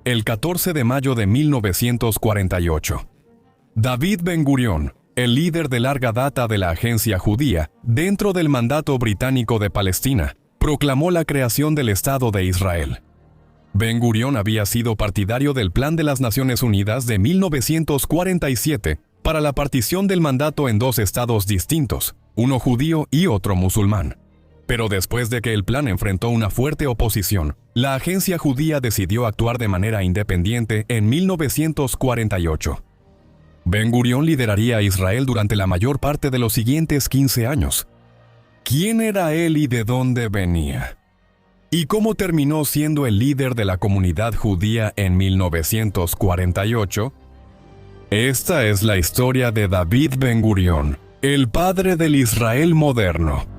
el 14 de mayo de 1948. David Ben-Gurión, el líder de larga data de la agencia judía dentro del mandato británico de Palestina, proclamó la creación del Estado de Israel. Ben-Gurión había sido partidario del Plan de las Naciones Unidas de 1947 para la partición del mandato en dos estados distintos, uno judío y otro musulmán. Pero después de que el plan enfrentó una fuerte oposición, la agencia judía decidió actuar de manera independiente en 1948. Ben-Gurión lideraría a Israel durante la mayor parte de los siguientes 15 años. ¿Quién era él y de dónde venía? ¿Y cómo terminó siendo el líder de la comunidad judía en 1948? Esta es la historia de David Ben-Gurión, el padre del Israel moderno.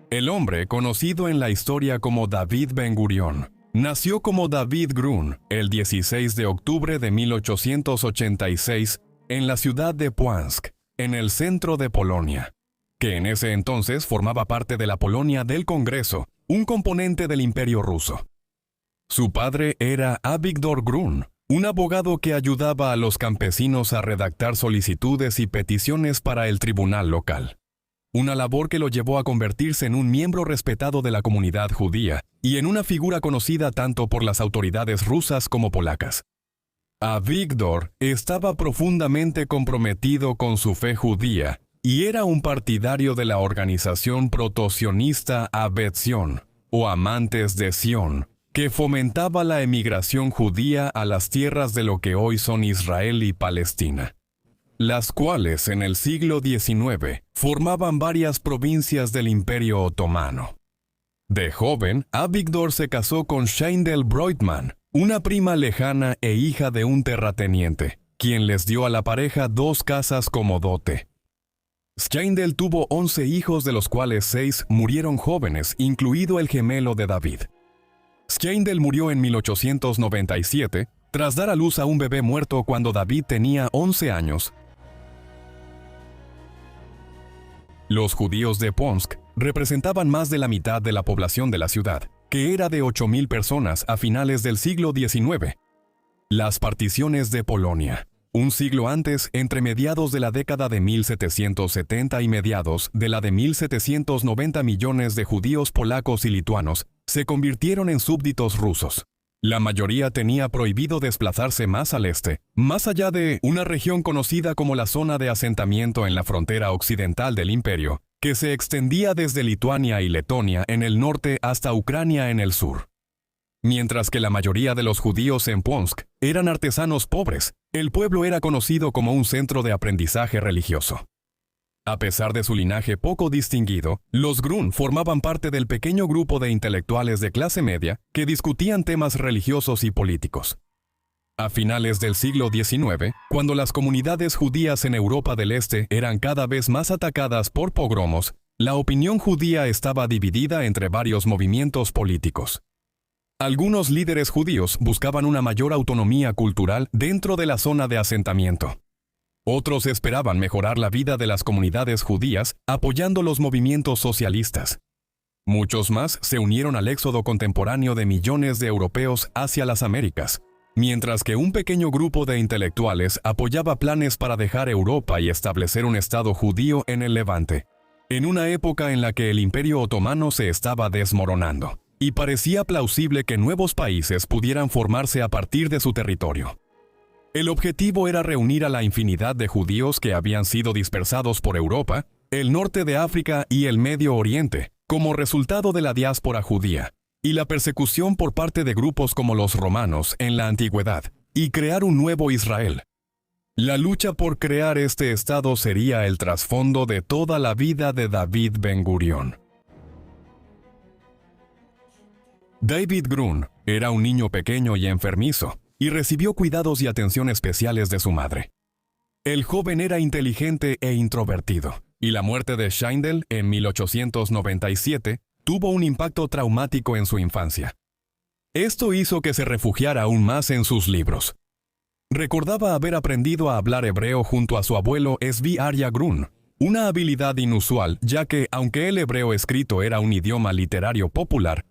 El hombre, conocido en la historia como David Ben-Gurión, nació como David Grun el 16 de octubre de 1886 en la ciudad de Płońsk, en el centro de Polonia, que en ese entonces formaba parte de la Polonia del Congreso, un componente del Imperio Ruso. Su padre era Avigdor Grun, un abogado que ayudaba a los campesinos a redactar solicitudes y peticiones para el tribunal local. Una labor que lo llevó a convertirse en un miembro respetado de la comunidad judía y en una figura conocida tanto por las autoridades rusas como polacas. Avigdor estaba profundamente comprometido con su fe judía y era un partidario de la organización protosionista Ahavät Zion, o Amantes de Sión, que fomentaba la emigración judía a las tierras de lo que hoy son Israel y Palestina, las cuales en el siglo XIX formaban varias provincias del Imperio Otomano. De joven, Avigdor se casó con Shaindel Broitman, una prima lejana e hija de un terrateniente, quien les dio a la pareja 2 casas como dote. Shaindel tuvo 11 hijos, de los cuales 6 murieron jóvenes, incluido el gemelo de David. Shaindel murió en 1897, tras dar a luz a un bebé muerto cuando David tenía 11 años. Los judíos de Płońsk representaban más de la mitad de la población de la ciudad, que era de 8,000 personas a finales del siglo XIX. Las particiones de Polonia. Un siglo antes, entre mediados de la década de 1770 y mediados de la de 1790, millones de judíos polacos y lituanos se convirtieron en súbditos rusos. La mayoría tenía prohibido desplazarse más al este, más allá de una región conocida como la zona de asentamiento en la frontera occidental del imperio, que se extendía desde Lituania y Letonia en el norte hasta Ucrania en el sur. Mientras que la mayoría de los judíos en Płońsk eran artesanos pobres, el pueblo era conocido como un centro de aprendizaje religioso. A pesar de su linaje poco distinguido, los Grun formaban parte del pequeño grupo de intelectuales de clase media que discutían temas religiosos y políticos. A finales del siglo XIX, cuando las comunidades judías en Europa del Este eran cada vez más atacadas por pogromos, la opinión judía estaba dividida entre varios movimientos políticos. Algunos líderes judíos buscaban una mayor autonomía cultural dentro de la zona de asentamiento. Otros esperaban mejorar la vida de las comunidades judías apoyando los movimientos socialistas. Muchos más se unieron al éxodo contemporáneo de millones de europeos hacia las Américas, mientras que un pequeño grupo de intelectuales apoyaba planes para dejar Europa y establecer un Estado judío en el Levante, en una época en la que el Imperio Otomano se estaba desmoronando, y parecía plausible que nuevos países pudieran formarse a partir de su territorio. El objetivo era reunir a la infinidad de judíos que habían sido dispersados por Europa, el norte de África y el Medio Oriente, como resultado de la diáspora judía, y la persecución por parte de grupos como los romanos en la antigüedad, y crear un nuevo Israel. La lucha por crear este Estado sería el trasfondo de toda la vida de David Ben-Gurión. David Grun era un niño pequeño y enfermizo, y recibió cuidados y atención especiales de su madre. El joven era inteligente e introvertido, y la muerte de Shaindel en 1897 tuvo un impacto traumático en su infancia. Esto hizo que se refugiara aún más en sus libros. Recordaba haber aprendido a hablar hebreo junto a su abuelo Zvi Arya Grun, una habilidad inusual, ya que, aunque el hebreo escrito era un idioma literario popular,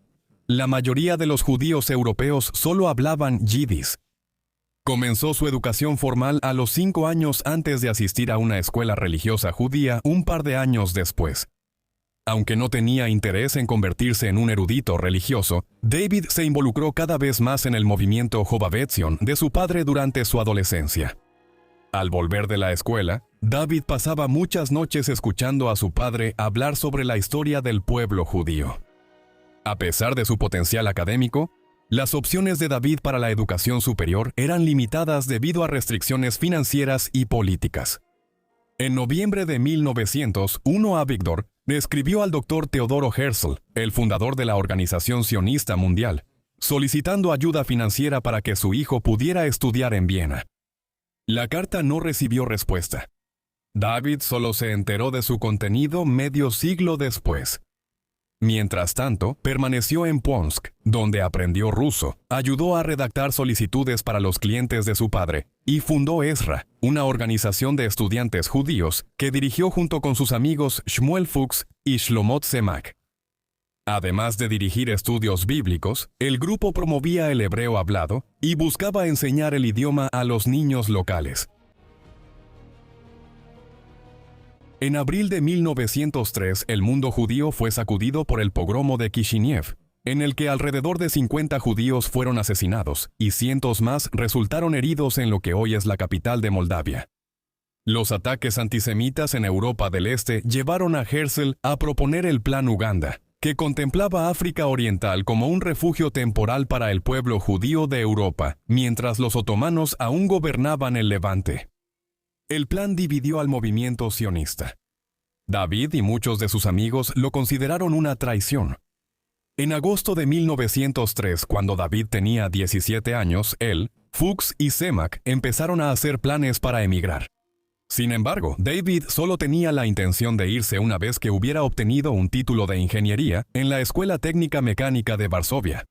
la mayoría de los judíos europeos solo hablaban yiddish. Comenzó su educación formal a los 5 años antes de asistir a una escuela religiosa judía un par de años después. Aunque no tenía interés en convertirse en un erudito religioso, David se involucró cada vez más en el movimiento Jovavetzion de su padre durante su adolescencia. Al volver de la escuela, David pasaba muchas noches escuchando a su padre hablar sobre la historia del pueblo judío. A pesar de su potencial académico, las opciones de David para la educación superior eran limitadas debido a restricciones financieras y políticas. En noviembre de 1901, Avigdor le escribió al doctor Teodoro Herzl, el fundador de la Organización Sionista Mundial, solicitando ayuda financiera para que su hijo pudiera estudiar en Viena. La carta no recibió respuesta. David solo se enteró de su contenido medio siglo después. Mientras tanto, permaneció en Ponsk, donde aprendió ruso, ayudó a redactar solicitudes para los clientes de su padre y fundó Ezra, una organización de estudiantes judíos que dirigió junto con sus amigos Shmuel Fuchs y Shlomo Tsemak. Además de dirigir estudios bíblicos, el grupo promovía el hebreo hablado y buscaba enseñar el idioma a los niños locales. En abril de 1903, el mundo judío fue sacudido por el pogromo de Kishinev, en el que alrededor de 50 judíos fueron asesinados y cientos más resultaron heridos en lo que hoy es la capital de Moldavia. Los ataques antisemitas en Europa del Este llevaron a Herzl a proponer el Plan Uganda, que contemplaba África Oriental como un refugio temporal para el pueblo judío de Europa, mientras los otomanos aún gobernaban el Levante. El plan dividió al movimiento sionista. David y muchos de sus amigos lo consideraron una traición. En agosto de 1903, cuando David tenía 17 años, él, Fuchs y Tsemak empezaron a hacer planes para emigrar. Sin embargo, David solo tenía la intención de irse una vez que hubiera obtenido un título de ingeniería en la Escuela Técnica Mecánica de Varsovia.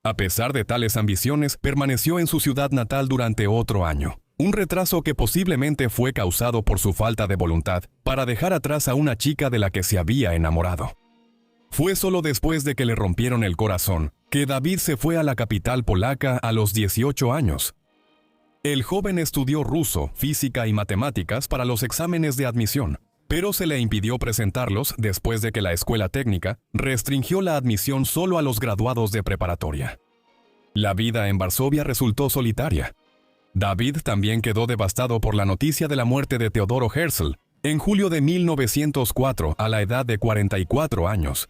A pesar de tales ambiciones, permaneció en su ciudad natal durante otro año. Un retraso que posiblemente fue causado por su falta de voluntad para dejar atrás a una chica de la que se había enamorado. Fue solo después de que le rompieron el corazón que David se fue a la capital polaca a los 18 años. El joven estudió ruso, física y matemáticas para los exámenes de admisión, pero se le impidió presentarlos después de que la escuela técnica restringió la admisión solo a los graduados de preparatoria. La vida en Varsovia resultó solitaria. David también quedó devastado por la noticia de la muerte de Teodoro Herzl en julio de 1904 a la edad de 44 años.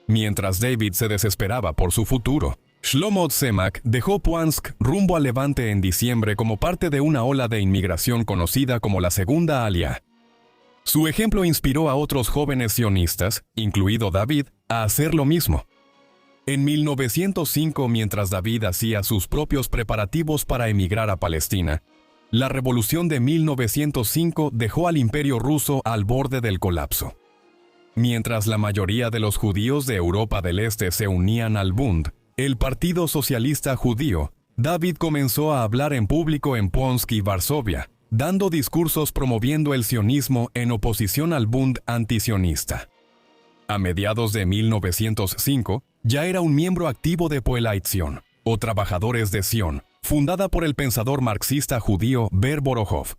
Mientras David se desesperaba por su futuro, Shlomo Tsemak dejó Ponsk rumbo al Levante en diciembre como parte de una ola de inmigración conocida como la Segunda Aliyá. Su ejemplo inspiró a otros jóvenes sionistas, incluido David, a hacer lo mismo. En 1905, mientras David hacía sus propios preparativos para emigrar a Palestina, la revolución de 1905 dejó al Imperio ruso al borde del colapso. Mientras la mayoría de los judíos de Europa del Este se unían al Bund, el Partido Socialista Judío, David comenzó a hablar en público en Ponsk y Varsovia, dando discursos promoviendo el sionismo en oposición al Bund antisionista. A mediados de 1905, ya era un miembro activo de Poelait Zion, o Trabajadores de Sion, fundada por el pensador marxista judío Ber Borohov.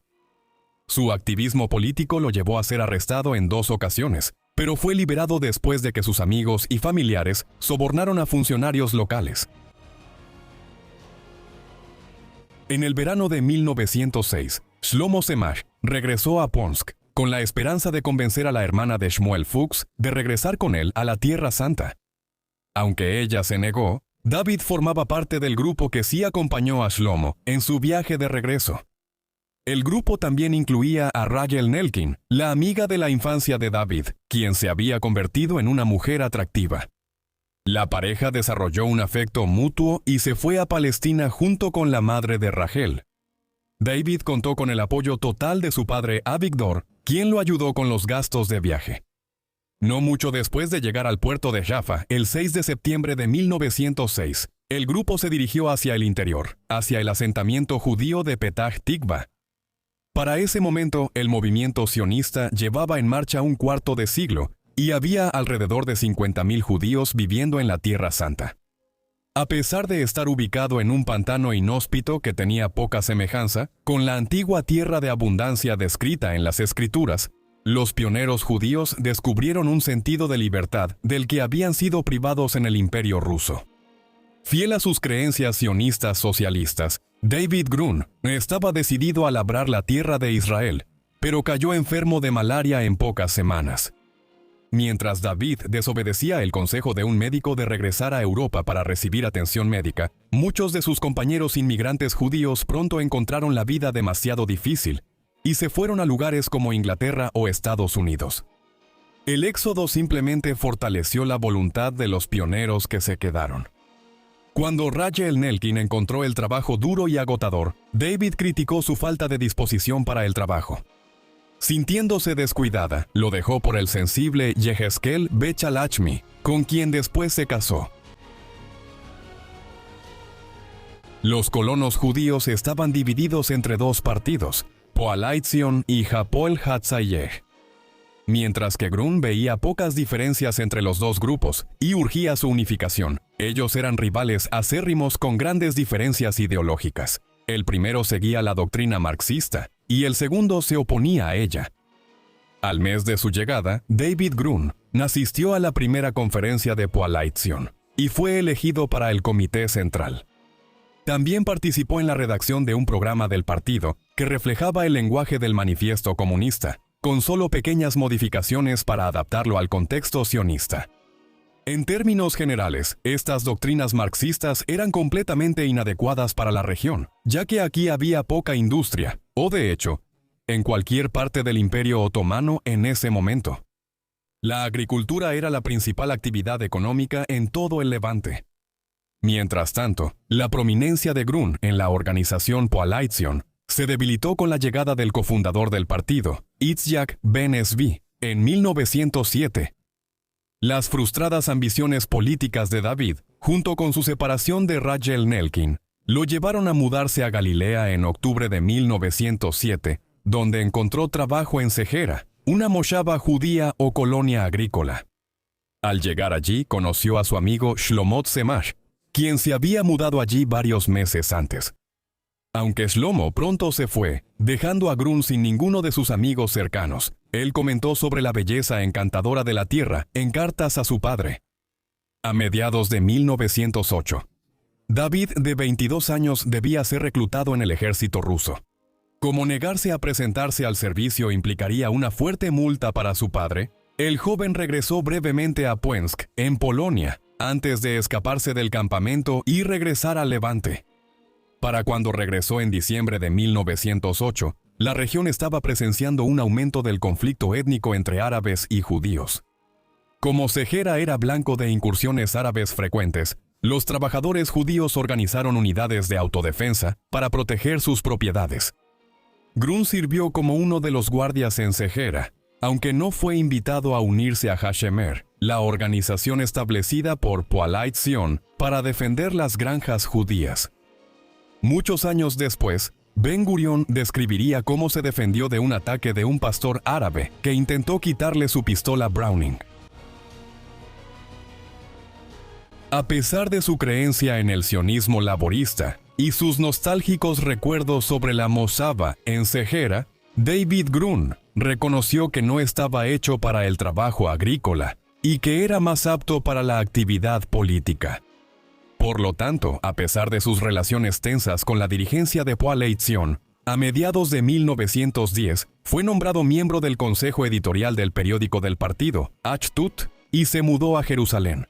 Su activismo político lo llevó a ser arrestado en 2 ocasiones, pero fue liberado después de que sus amigos y familiares sobornaron a funcionarios locales. En el verano de 1906, Shlomo Tsemak regresó a Ponsk, con la esperanza de convencer a la hermana de Shmuel Fuchs de regresar con él a la Tierra Santa. Aunque ella se negó, David formaba parte del grupo que sí acompañó a Shlomo en su viaje de regreso. El grupo también incluía a Rachel Nelkin, la amiga de la infancia de David, quien se había convertido en una mujer atractiva. La pareja desarrolló un afecto mutuo y se fue a Palestina junto con la madre de Rachel. David contó con el apoyo total de su padre Avigdor, quien lo ayudó con los gastos de viaje. No mucho después de llegar al puerto de Jaffa, el 6 de septiembre de 1906, El grupo se dirigió hacia el interior, hacia el asentamiento judío de Petah Tikva. Para ese momento, el movimiento sionista llevaba en marcha un cuarto de siglo y había alrededor de 50.000 judíos viviendo en la Tierra Santa. A pesar de estar ubicado en un pantano inhóspito que tenía poca semejanza con la antigua tierra de abundancia descrita en las Escrituras, los pioneros judíos descubrieron un sentido de libertad del que habían sido privados en el Imperio ruso. Fiel a sus creencias sionistas socialistas, David Grun estaba decidido a labrar la tierra de Israel, pero cayó enfermo de malaria en pocas semanas. Mientras David desobedecía el consejo de un médico de regresar a Europa para recibir atención médica, muchos de sus compañeros inmigrantes judíos pronto encontraron la vida demasiado difícil y se fueron a lugares como Inglaterra o Estados Unidos. El éxodo simplemente fortaleció la voluntad de los pioneros que se quedaron. Cuando Rachel Nelkin encontró el trabajo duro y agotador, David criticó su falta de disposición para el trabajo. Sintiéndose descuidada, lo dejó por el sensible Yehezkel Bechalachmi, con quien después se casó. Los colonos judíos estaban divididos entre dos partidos, Poalat Zion y Hapoel Hatzayeh. Mientras que Grun veía pocas diferencias entre los dos grupos y urgía su unificación, ellos eran rivales acérrimos con grandes diferencias ideológicas. El primero seguía la doctrina marxista y el segundo se oponía a ella. Al mes de su llegada, David Grun asistió a la primera conferencia de Poalat Zion y fue elegido para el Comité Central. También participó en la redacción de un programa del partido que reflejaba el lenguaje del Manifiesto Comunista, con solo pequeñas modificaciones para adaptarlo al contexto sionista. En términos generales, estas doctrinas marxistas eran completamente inadecuadas para la región, ya que aquí había poca industria, o de hecho, en cualquier parte del Imperio Otomano en ese momento. La agricultura era la principal actividad económica en todo el Levante. Mientras tanto, la prominencia de Grun en la organización Poalat Zion se debilitó con la llegada del cofundador del partido, Itzhak Ben-Zvi, en 1907. Las frustradas ambiciones políticas de David, junto con su separación de Rachel Nelkin, lo llevaron a mudarse a Galilea en octubre de 1907, donde encontró trabajo en Segera, una moshava judía o colonia agrícola. Al llegar allí, conoció a su amigo Shlomo Semash, quien se había mudado allí varios meses antes. Aunque Shlomo pronto se fue, dejando a Grun sin ninguno de sus amigos cercanos, él comentó sobre la belleza encantadora de la tierra en cartas a su padre. A mediados de 1908, David, de 22 años, debía ser reclutado en el ejército ruso. Como negarse a presentarse al servicio implicaría una fuerte multa para su padre, el joven regresó brevemente a Płonsk, en Polonia, antes de escaparse del campamento y regresar al Levante. Para cuando regresó en diciembre de 1908, la región estaba presenciando un aumento del conflicto étnico entre árabes y judíos. Como Segera era blanco de incursiones árabes frecuentes, los trabajadores judíos organizaron unidades de autodefensa para proteger sus propiedades. Grun sirvió como uno de los guardias en Segera, aunque no fue invitado a unirse a Hashemer, la organización establecida por Poalat Zion para defender las granjas judías. Muchos años después, Ben-Gurión describiría cómo se defendió de un ataque de un pastor árabe que intentó quitarle su pistola Browning. A pesar de su creencia en el sionismo laborista y sus nostálgicos recuerdos sobre la moshava en Segera, David Grun reconoció que no estaba hecho para el trabajo agrícola y que era más apto para la actividad política. Por lo tanto, a pesar de sus relaciones tensas con la dirigencia de Poalat Zion, a mediados de 1910 fue nombrado miembro del consejo editorial del periódico del partido, Achtut, y se mudó a Jerusalén.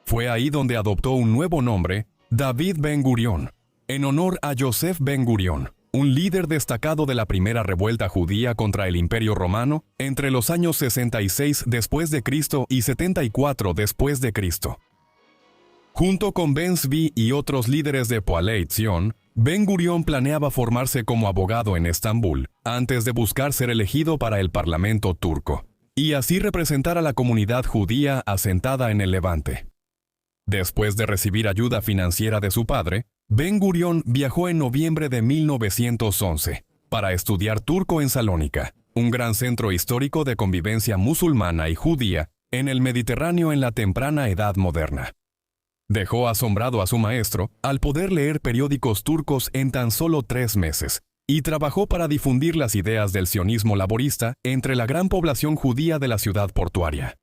Fue ahí donde adoptó un nuevo nombre, David Ben-Gurión, en honor a Yosef Ben-Gurión, un líder destacado de la primera revuelta judía contra el Imperio Romano entre los años 66 después de Cristo y 74 después de Cristo. Junto con Ben-Zvi y otros líderes de Poalat Zion, Ben-Gurión planeaba formarse como abogado en Estambul, antes de buscar ser elegido para el Parlamento turco, y así representar a la comunidad judía asentada en el Levante. Después de recibir ayuda financiera de su padre, Ben Gurión viajó en noviembre de 1911 para estudiar turco en Salónica, un gran centro histórico de convivencia musulmana y judía en el Mediterráneo en la temprana Edad Moderna. Dejó asombrado a su maestro al poder leer periódicos turcos en tan solo 3 meses, y trabajó para difundir las ideas del sionismo laborista entre la gran población judía de la ciudad portuaria.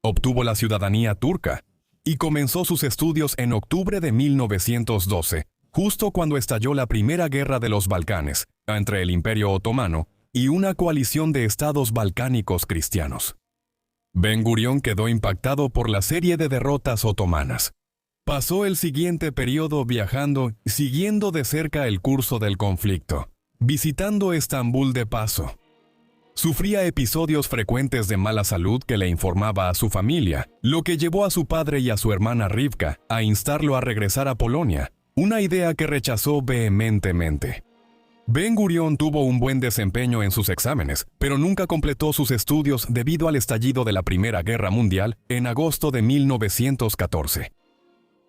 Obtuvo la ciudadanía turca y comenzó sus estudios en octubre de 1912, justo cuando estalló la Primera Guerra de los Balcanes, entre el Imperio Otomano y una coalición de estados balcánicos cristianos. Ben Gurión quedó impactado por la serie de derrotas otomanas. Pasó el siguiente periodo viajando, siguiendo de cerca el curso del conflicto, visitando Estambul de paso. Sufría episodios frecuentes de mala salud que le informaba a su familia, lo que llevó a su padre y a su hermana Rivka a instarlo a regresar a Polonia, una idea que rechazó vehementemente. Ben Gurión tuvo un buen desempeño en sus exámenes, pero nunca completó sus estudios debido al estallido de la Primera Guerra Mundial en agosto de 1914.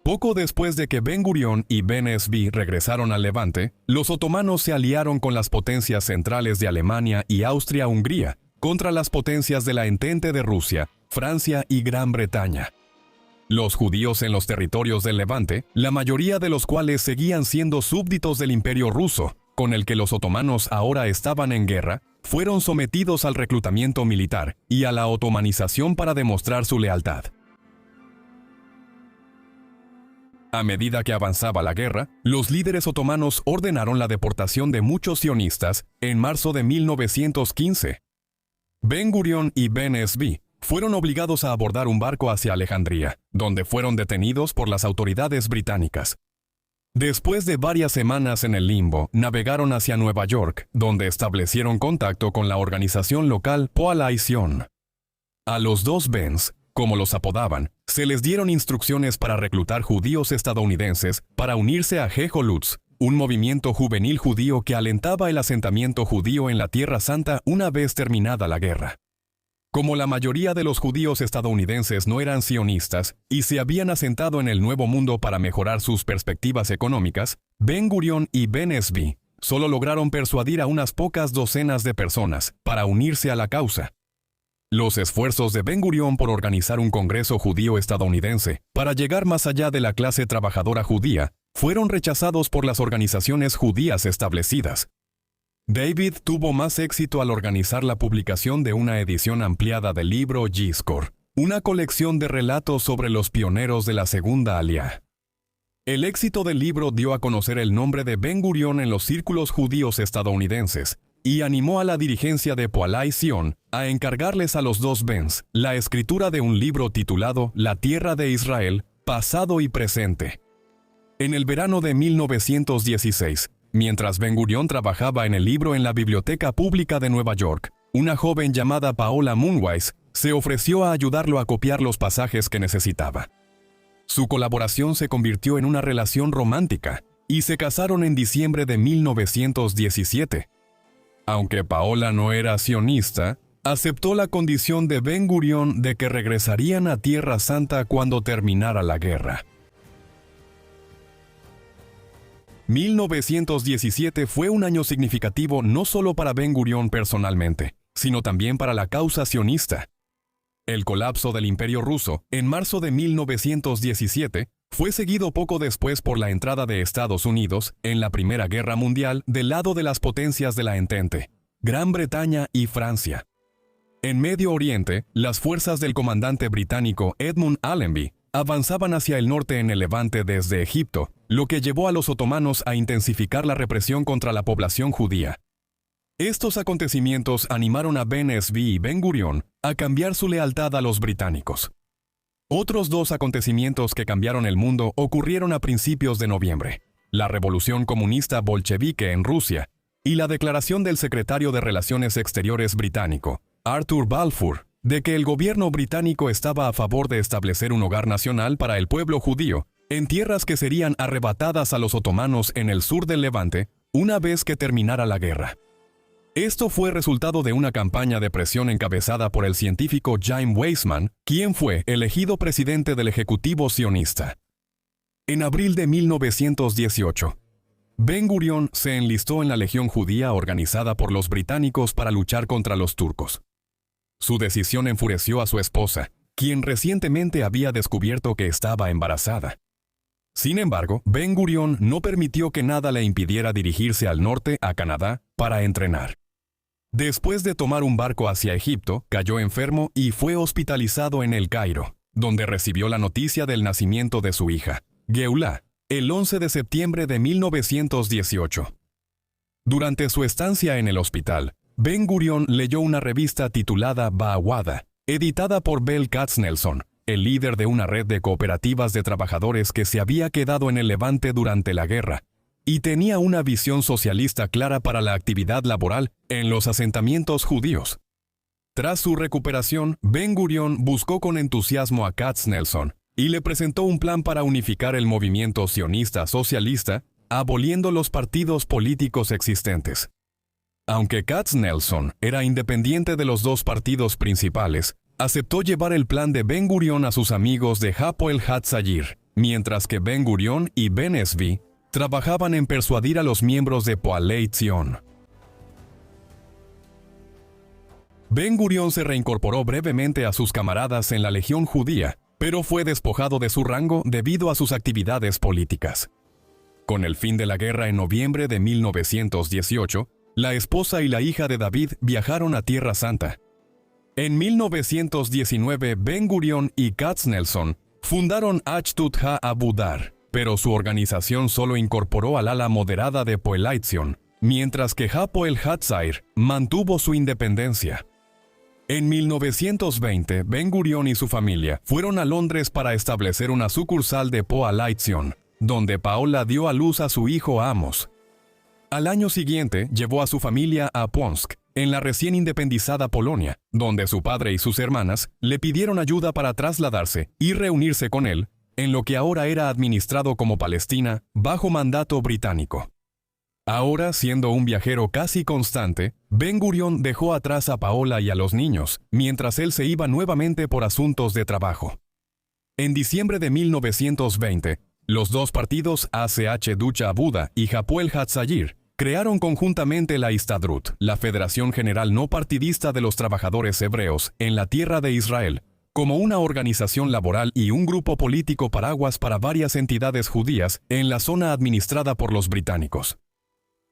Poco después de que Ben Gurión y Ben Zvi regresaron al Levante, los otomanos se aliaron con las potencias centrales de Alemania y Austria-Hungría contra las potencias de la Entente de Rusia, Francia y Gran Bretaña. Los judíos en los territorios del Levante, la mayoría de los cuales seguían siendo súbditos del Imperio ruso, con el que los otomanos ahora estaban en guerra, fueron sometidos al reclutamiento militar y a la otomanización para demostrar su lealtad. A medida que avanzaba la guerra, los líderes otomanos ordenaron la deportación de muchos sionistas en marzo de 1915. Ben Gurión y Ben Zvi fueron obligados a abordar un barco hacia Alejandría, donde fueron detenidos por las autoridades británicas. Después de varias semanas en el limbo, navegaron hacia Nueva York, donde establecieron contacto con la organización local Poalai Zion. A los dos Bens, como los apodaban, se les dieron instrucciones para reclutar judíos estadounidenses para unirse a Jeholutz, un movimiento juvenil judío que alentaba el asentamiento judío en la Tierra Santa una vez terminada la guerra. Como la mayoría de los judíos estadounidenses no eran sionistas y se habían asentado en el Nuevo Mundo para mejorar sus perspectivas económicas, Ben Gurión y Ben Zvi solo lograron persuadir a unas pocas docenas de personas para unirse a la causa. Los esfuerzos de Ben Gurión por organizar un congreso judío estadounidense para llegar más allá de la clase trabajadora judía fueron rechazados por las organizaciones judías establecidas. David tuvo más éxito al organizar la publicación de una edición ampliada del libro Yizkor, una colección de relatos sobre los pioneros de la Segunda Aliyá. El éxito del libro dio a conocer el nombre de Ben Gurión en los círculos judíos estadounidenses y animó a la dirigencia de Poalai Zion a encargarles a los dos Bens la escritura de un libro titulado La Tierra de Israel, Pasado y Presente. En el verano de 1916, mientras Ben Gurión trabajaba en el libro en la Biblioteca Pública de Nueva York, una joven llamada Paola Munwise se ofreció a ayudarlo a copiar los pasajes que necesitaba. Su colaboración se convirtió en una relación romántica y se casaron en diciembre de 1917. Aunque Paola no era sionista, aceptó la condición de Ben Gurión de que regresarían a Tierra Santa cuando terminara la guerra. 1917 fue un año significativo no solo para Ben Gurión personalmente, sino también para la causa sionista. El colapso del Imperio ruso, en marzo de 1917, fue seguido poco después por la entrada de Estados Unidos en la Primera Guerra Mundial del lado de las potencias de la Entente, Gran Bretaña y Francia. En Medio Oriente, las fuerzas del comandante británico Edmund Allenby avanzaban hacia el norte en el Levante desde Egipto, lo que llevó a los otomanos a intensificar la represión contra la población judía. Estos acontecimientos animaron a Ben Zvi y Ben Gurión a cambiar su lealtad a los británicos. Otros dos acontecimientos que cambiaron el mundo ocurrieron a principios de noviembre: la Revolución Comunista Bolchevique en Rusia y la declaración del secretario de Relaciones Exteriores británico, Arthur Balfour, de que el gobierno británico estaba a favor de establecer un hogar nacional para el pueblo judío en tierras que serían arrebatadas a los otomanos en el sur del Levante una vez que terminara la guerra. Esto fue resultado de una campaña de presión encabezada por el científico Chaim Weizmann, quien fue elegido presidente del Ejecutivo sionista. En abril de 1918, Ben-Gurión se enlistó en la Legión Judía organizada por los británicos para luchar contra los turcos. Su decisión enfureció a su esposa, quien recientemente había descubierto que estaba embarazada. Sin embargo, Ben-Gurión no permitió que nada le impidiera dirigirse al norte, a Canadá, para entrenar. Después de tomar un barco hacia Egipto, cayó enfermo y fue hospitalizado en El Cairo, donde recibió la noticia del nacimiento de su hija, Geulá, el 11 de septiembre de 1918. Durante su estancia en el hospital, Ben-Gurión leyó una revista titulada Ba'awada, editada por Bell Katznelson, el líder de una red de cooperativas de trabajadores que se había quedado en el Levante durante la guerra, y tenía una visión socialista clara para la actividad laboral en los asentamientos judíos. Tras su recuperación, Ben-Gurión buscó con entusiasmo a Katznelson y le presentó un plan para unificar el movimiento sionista socialista, aboliendo los partidos políticos existentes. Aunque Katznelson era independiente de los dos partidos principales, aceptó llevar el plan de Ben-Gurión a sus amigos de Hapoel Hatzair, mientras que Ben-Gurión y Ben-Zvi trabajaban en persuadir a los miembros de Poalei Zion. Ben-Gurión se reincorporó brevemente a sus camaradas en la Legión Judía, pero fue despojado de su rango debido a sus actividades políticas. Con el fin de la guerra en noviembre de 1918, la esposa y la hija de David viajaron a Tierra Santa. En 1919, Ben-Gurión y Katznelson fundaron Achdut HaAbudar, pero su organización solo incorporó al ala moderada de Poalei Zion, mientras que Hapoel Hatzair mantuvo su independencia. En 1920, Ben-Gurión y su familia fueron a Londres para establecer una sucursal de Poalei Zion, donde Paola dio a luz a su hijo Amos. Al año siguiente, llevó a su familia a Ponsk, en la recién independizada Polonia, donde su padre y sus hermanas le pidieron ayuda para trasladarse y reunirse con él, en lo que ahora era administrado como Palestina, bajo mandato británico. Ahora, siendo un viajero casi constante, Ben-Gurión dejó atrás a Paola y a los niños, mientras él se iba nuevamente por asuntos de trabajo. En diciembre de 1920, los dos partidos Achdut Abuda y Hapoel Hatzair crearon conjuntamente la Histadrut, la Federación General No Partidista de los Trabajadores Hebreos en la Tierra de Israel, como una organización laboral y un grupo político paraguas para varias entidades judías en la zona administrada por los británicos.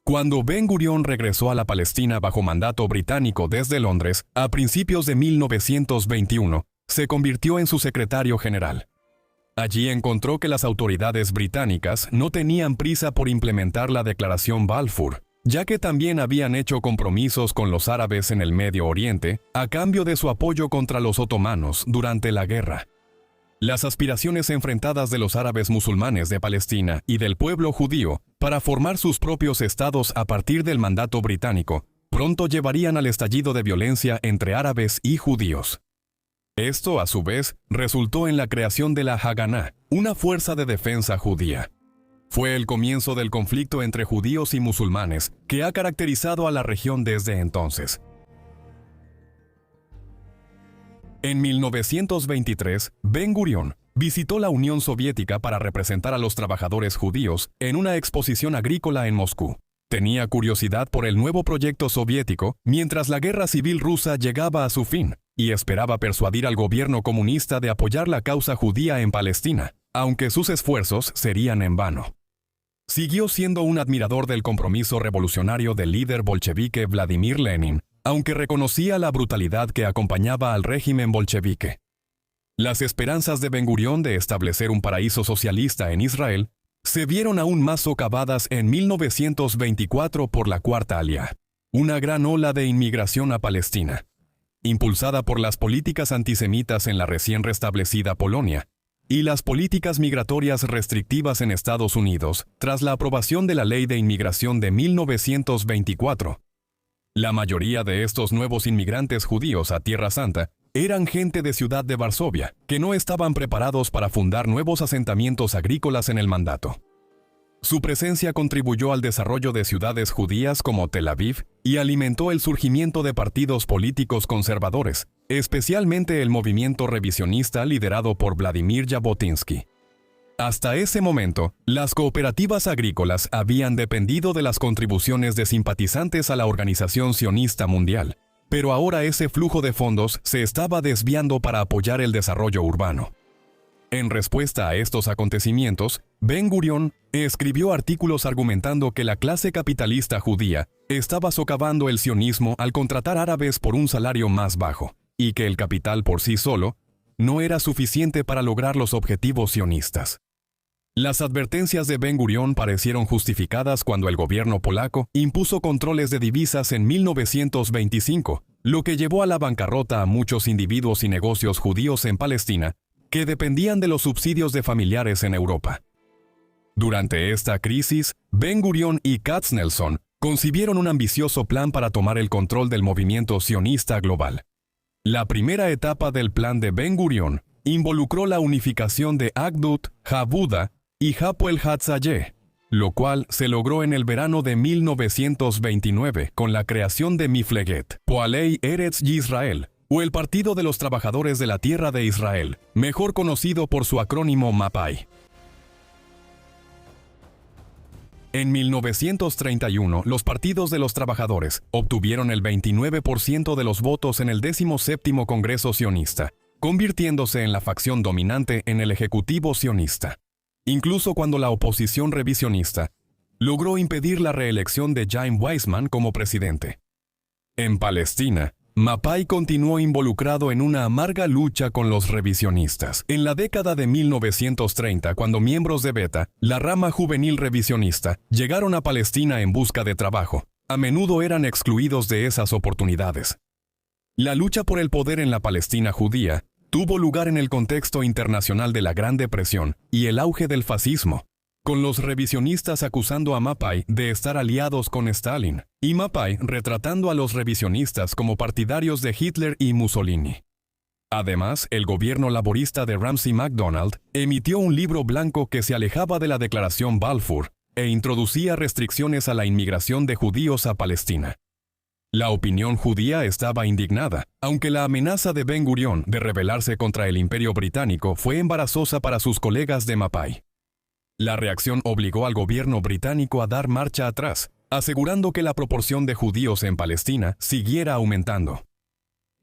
Cuando Ben-Gurión regresó a la Palestina bajo mandato británico desde Londres, a principios de 1921, se convirtió en su secretario general. Allí encontró que las autoridades británicas no tenían prisa por implementar la Declaración Balfour, ya que también habían hecho compromisos con los árabes en el Medio Oriente a cambio de su apoyo contra los otomanos durante la guerra. Las aspiraciones enfrentadas de los árabes musulmanes de Palestina y del pueblo judío para formar sus propios estados a partir del mandato británico pronto llevarían al estallido de violencia entre árabes y judíos. Esto, a su vez, resultó en la creación de la Haganá, una fuerza de defensa judía. Fue el comienzo del conflicto entre judíos y musulmanes que ha caracterizado a la región desde entonces. En 1923, Ben-Gurión visitó la Unión Soviética para representar a los trabajadores judíos en una exposición agrícola en Moscú. Tenía curiosidad por el nuevo proyecto soviético mientras la guerra civil rusa llegaba a su fin, y esperaba persuadir al gobierno comunista de apoyar la causa judía en Palestina, aunque sus esfuerzos serían en vano. Siguió siendo un admirador del compromiso revolucionario del líder bolchevique Vladimir Lenin, aunque reconocía la brutalidad que acompañaba al régimen bolchevique. Las esperanzas de Ben-Gurión de establecer un paraíso socialista en Israel se vieron aún más socavadas en 1924 por la Cuarta Aliyá, una gran ola de inmigración a Palestina, impulsada por las políticas antisemitas en la recién restablecida Polonia y las políticas migratorias restrictivas en Estados Unidos tras la aprobación de la Ley de Inmigración de 1924. La mayoría de estos nuevos inmigrantes judíos a Tierra Santa eran gente de Ciudad de Varsovia, que no estaban preparados para fundar nuevos asentamientos agrícolas en el mandato. Su presencia contribuyó al desarrollo de ciudades judías como Tel Aviv y alimentó el surgimiento de partidos políticos conservadores, especialmente el movimiento revisionista liderado por Vladimir Jabotinsky. Hasta ese momento, las cooperativas agrícolas habían dependido de las contribuciones de simpatizantes a la Organización Sionista Mundial, pero ahora ese flujo de fondos se estaba desviando para apoyar el desarrollo urbano. En respuesta a estos acontecimientos, Ben-Gurión escribió artículos argumentando que la clase capitalista judía estaba socavando el sionismo al contratar árabes por un salario más bajo, y que el capital por sí solo no era suficiente para lograr los objetivos sionistas. Las advertencias de Ben-Gurión parecieron justificadas cuando el gobierno polaco impuso controles de divisas en 1925, lo que llevó a la bancarrota a muchos individuos y negocios judíos en Palestina que dependían de los subsidios de familiares en Europa. Durante esta crisis, Ben-Gurión y Katznelson concibieron un ambicioso plan para tomar el control del movimiento sionista global. La primera etapa del plan de Ben-Gurión involucró la unificación de Akdut, Habuda y Hapoel Hatzayeh, lo cual se logró en el verano de 1929 con la creación de Mifleget, Poalei Eretz Yisrael, o el Partido de los Trabajadores de la Tierra de Israel, mejor conocido por su acrónimo MAPAI. En 1931, los partidos de los trabajadores obtuvieron el 29% de los votos en el 17º Congreso Sionista, convirtiéndose en la facción dominante en el Ejecutivo sionista. Incluso cuando la oposición revisionista logró impedir la reelección de Chaim Weizmann como presidente. En Palestina, MAPAI continuó involucrado en una amarga lucha con los revisionistas. En la década de 1930, cuando miembros de Beta, la rama juvenil revisionista, llegaron a Palestina en busca de trabajo, a menudo eran excluidos de esas oportunidades. La lucha por el poder en la Palestina judía tuvo lugar en el contexto internacional de la Gran Depresión y el auge del fascismo, con los revisionistas acusando a MAPAI de estar aliados con Stalin, y MAPAI retratando a los revisionistas como partidarios de Hitler y Mussolini. Además, el gobierno laborista de Ramsay MacDonald emitió un libro blanco que se alejaba de la Declaración Balfour e introducía restricciones a la inmigración de judíos a Palestina. La opinión judía estaba indignada, aunque la amenaza de Ben-Gurión de rebelarse contra el Imperio Británico fue embarazosa para sus colegas de MAPAI. La reacción obligó al gobierno británico a dar marcha atrás, asegurando que la proporción de judíos en Palestina siguiera aumentando.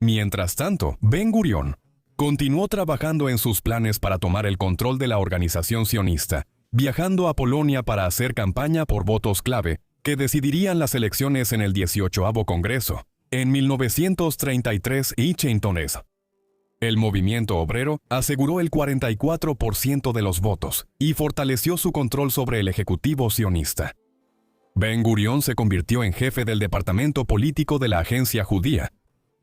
Mientras tanto, Ben-Gurión continuó trabajando en sus planes para tomar el control de la organización sionista, viajando a Polonia para hacer campaña por votos clave que decidirían las elecciones en el 18º Congreso, en 1933 y Chaintones. El movimiento obrero aseguró el 44% de los votos y fortaleció su control sobre el ejecutivo sionista. Ben-Gurión se convirtió en jefe del departamento político de la agencia judía,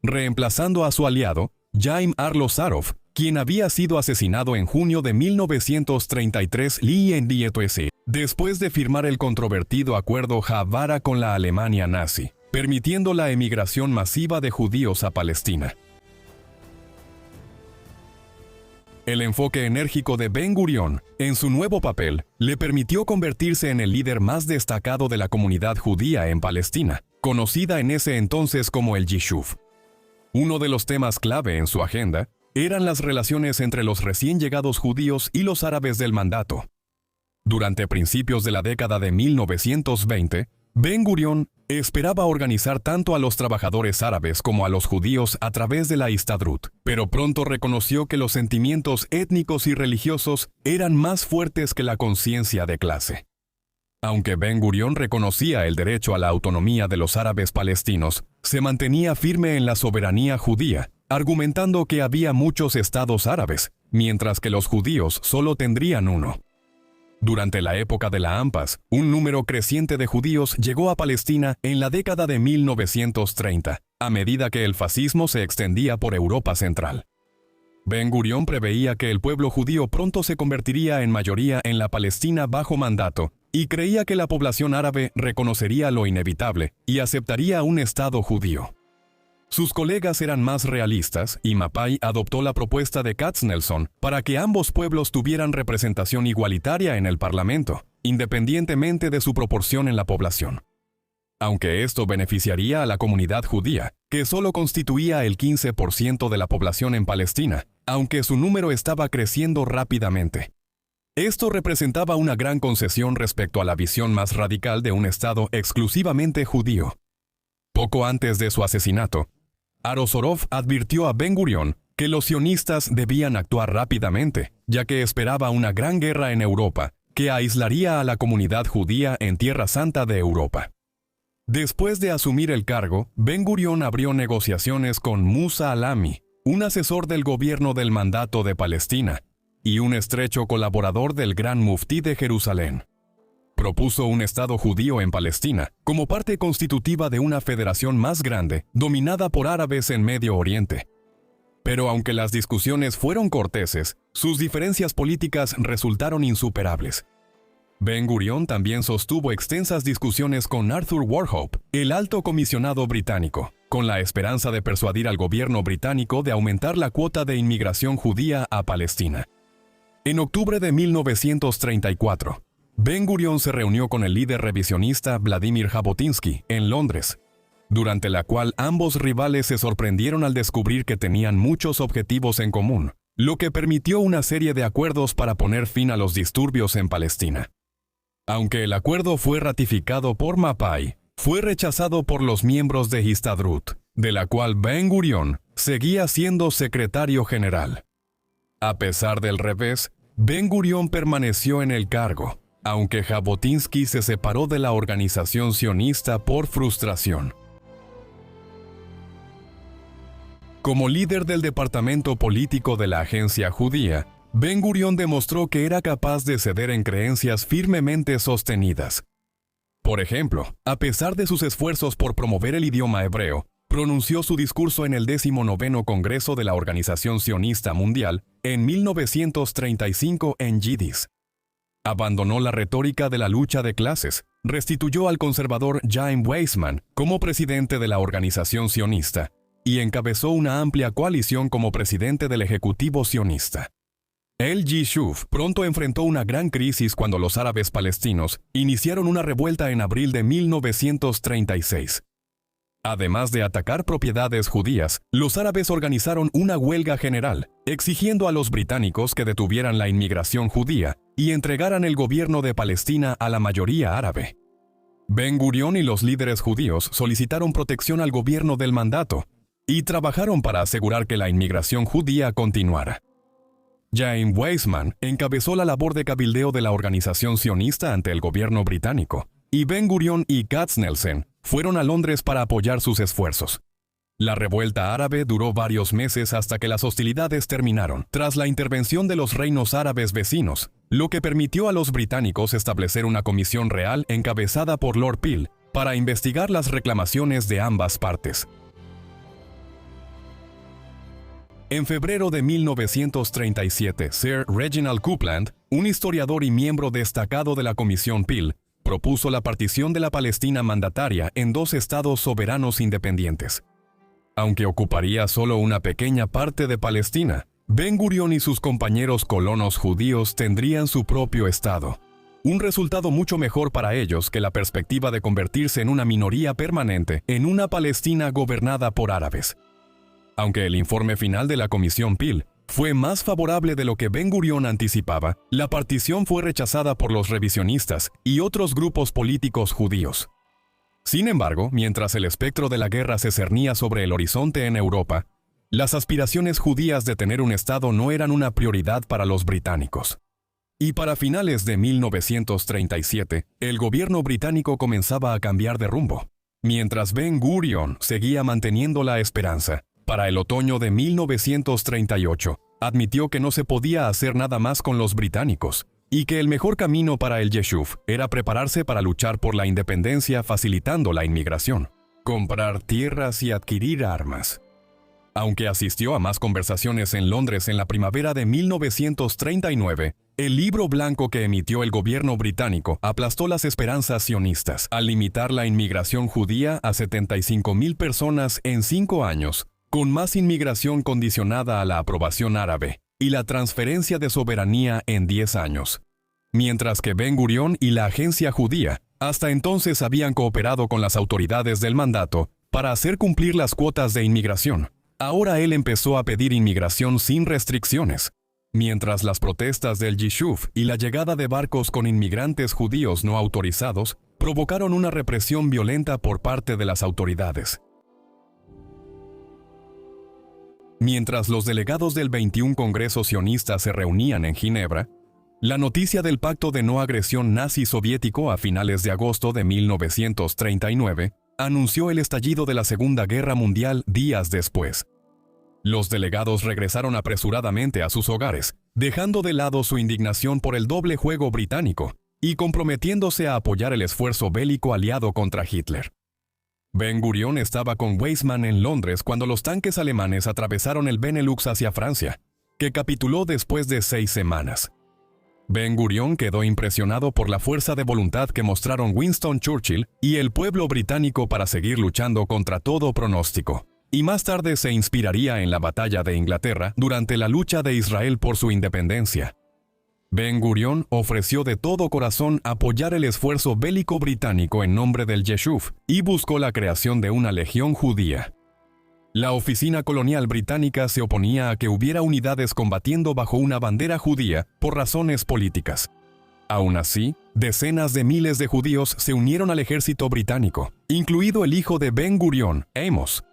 reemplazando a su aliado, Chaim Arlosarov, quien había sido asesinado en junio de 1933 después de firmar el controvertido acuerdo Havara con la Alemania nazi, permitiendo la emigración masiva de judíos a Palestina. El enfoque enérgico de Ben-Gurión en su nuevo papel le permitió convertirse en el líder más destacado de la comunidad judía en Palestina, conocida en ese entonces como el Yishuv. Uno de los temas clave en su agenda eran las relaciones entre los recién llegados judíos y los árabes del mandato. Durante principios de la década de 1920, Ben-Gurión esperaba organizar tanto a los trabajadores árabes como a los judíos a través de la Histadrut, pero pronto reconoció que los sentimientos étnicos y religiosos eran más fuertes que la conciencia de clase. Aunque Ben-Gurión reconocía el derecho a la autonomía de los árabes palestinos, se mantenía firme en la soberanía judía, argumentando que había muchos estados árabes, mientras que los judíos solo tendrían uno. Durante la época de la AMPAS, un número creciente de judíos llegó a Palestina en la década de 1930, a medida que el fascismo se extendía por Europa Central. Ben-Gurión preveía que el pueblo judío pronto se convertiría en mayoría en la Palestina bajo mandato, y creía que la población árabe reconocería lo inevitable y aceptaría un Estado judío. Sus colegas eran más realistas y MAPAI adoptó la propuesta de Katznelson para que ambos pueblos tuvieran representación igualitaria en el Parlamento, independientemente de su proporción en la población. Aunque esto beneficiaría a la comunidad judía, que solo constituía el 15% de la población en Palestina, aunque su número estaba creciendo rápidamente. Esto representaba una gran concesión respecto a la visión más radical de un Estado exclusivamente judío. Poco antes de su asesinato, Arosorov advirtió a Ben-Gurión que los sionistas debían actuar rápidamente, ya que esperaba una gran guerra en Europa, que aislaría a la comunidad judía en Tierra Santa de Europa. Después de asumir el cargo, Ben-Gurión abrió negociaciones con Musa Alami, un asesor del gobierno del Mandato de Palestina, y un estrecho colaborador del Gran Muftí de Jerusalén. Propuso un Estado judío en Palestina, como parte constitutiva de una federación más grande, dominada por árabes en Medio Oriente. Pero aunque las discusiones fueron corteses, sus diferencias políticas resultaron insuperables. Ben-Gurión también sostuvo extensas discusiones con Arthur Wauchope, el alto comisionado británico, con la esperanza de persuadir al gobierno británico de aumentar la cuota de inmigración judía a Palestina. En octubre de 1934, Ben-Gurión se reunió con el líder revisionista Vladimir Jabotinsky en Londres, durante la cual ambos rivales se sorprendieron al descubrir que tenían muchos objetivos en común, lo que permitió una serie de acuerdos para poner fin a los disturbios en Palestina. Aunque el acuerdo fue ratificado por Mapai, fue rechazado por los miembros de Histadrut, de la cual Ben-Gurión seguía siendo secretario general. A pesar del revés, Ben-Gurión permaneció en el cargo, aunque Jabotinsky se separó de la organización sionista por frustración. Como líder del departamento político de la agencia judía, Ben-Gurión demostró que era capaz de ceder en creencias firmemente sostenidas. Por ejemplo, a pesar de sus esfuerzos por promover el idioma hebreo, pronunció su discurso en el 19º Congreso de la Organización Sionista Mundial en 1935 en yidis. Abandonó la retórica de la lucha de clases, restituyó al conservador Chaim Weizmann como presidente de la organización sionista y encabezó una amplia coalición como presidente del Ejecutivo sionista. El Yishuv pronto enfrentó una gran crisis cuando los árabes palestinos iniciaron una revuelta en abril de 1936. Además de atacar propiedades judías, los árabes organizaron una huelga general, exigiendo a los británicos que detuvieran la inmigración judía y entregaran el gobierno de Palestina a la mayoría árabe. Ben-Gurión y los líderes judíos solicitaron protección al gobierno del mandato y trabajaron para asegurar que la inmigración judía continuara. Chaim Weizmann encabezó la labor de cabildeo de la organización sionista ante el gobierno británico, y Ben-Gurión y Katznelson fueron a Londres para apoyar sus esfuerzos. La revuelta árabe duró varios meses hasta que las hostilidades terminaron, tras la intervención de los reinos árabes vecinos, lo que permitió a los británicos establecer una comisión real encabezada por Lord Peel para investigar las reclamaciones de ambas partes. En febrero de 1937, Sir Reginald Coupland, un historiador y miembro destacado de la Comisión Peel, propuso la partición de la Palestina mandataria en dos estados soberanos independientes. Aunque ocuparía solo una pequeña parte de Palestina, Ben-Gurión y sus compañeros colonos judíos tendrían su propio estado. Un resultado mucho mejor para ellos que la perspectiva de convertirse en una minoría permanente en una Palestina gobernada por árabes. Aunque el informe final de la Comisión Peel fue más favorable de lo que Ben-Gurión anticipaba, la partición fue rechazada por los revisionistas y otros grupos políticos judíos. Sin embargo, mientras el espectro de la guerra se cernía sobre el horizonte en Europa, las aspiraciones judías de tener un Estado no eran una prioridad para los británicos. Y para finales de 1937, el gobierno británico comenzaba a cambiar de rumbo. Mientras Ben-Gurión seguía manteniendo la esperanza, para el otoño de 1938, admitió que no se podía hacer nada más con los británicos, y que el mejor camino para el Yishuv era prepararse para luchar por la independencia facilitando la inmigración, comprar tierras y adquirir armas. Aunque asistió a más conversaciones en Londres en la primavera de 1939, el libro blanco que emitió el gobierno británico aplastó las esperanzas sionistas al limitar la inmigración judía a 75,000 personas en 5 años, con más inmigración condicionada a la aprobación árabe y la transferencia de soberanía en 10 años. mientras que Ben-Gurión y la agencia judía hasta entonces habían cooperado con las autoridades del mandato para hacer cumplir las cuotas de inmigración. Ahora él empezó a pedir inmigración sin restricciones. Mientras las protestas del Yishuv y la llegada de barcos con inmigrantes judíos no autorizados provocaron una represión violenta por parte de las autoridades. Mientras los delegados del 21 Congreso sionista se reunían en Ginebra, la noticia del pacto de no agresión nazi-soviético a finales de agosto de 1939 anunció el estallido de la Segunda Guerra Mundial días después. Los delegados regresaron apresuradamente a sus hogares, dejando de lado su indignación por el doble juego británico y comprometiéndose a apoyar el esfuerzo bélico aliado contra Hitler. Ben-Gurión estaba con Weizmann en Londres cuando los tanques alemanes atravesaron el Benelux hacia Francia, que capituló después de 6 semanas. Ben-Gurión quedó impresionado por la fuerza de voluntad que mostraron Winston Churchill y el pueblo británico para seguir luchando contra todo pronóstico, y más tarde se inspiraría en la batalla de Inglaterra durante la lucha de Israel por su independencia. Ben-Gurión ofreció de todo corazón apoyar el esfuerzo bélico británico en nombre del Yishuv y buscó la creación de una legión judía. La oficina colonial británica se oponía a que hubiera unidades combatiendo bajo una bandera judía por razones políticas. Aún así, decenas de miles de judíos se unieron al ejército británico, incluido el hijo de Ben-Gurión, Amos.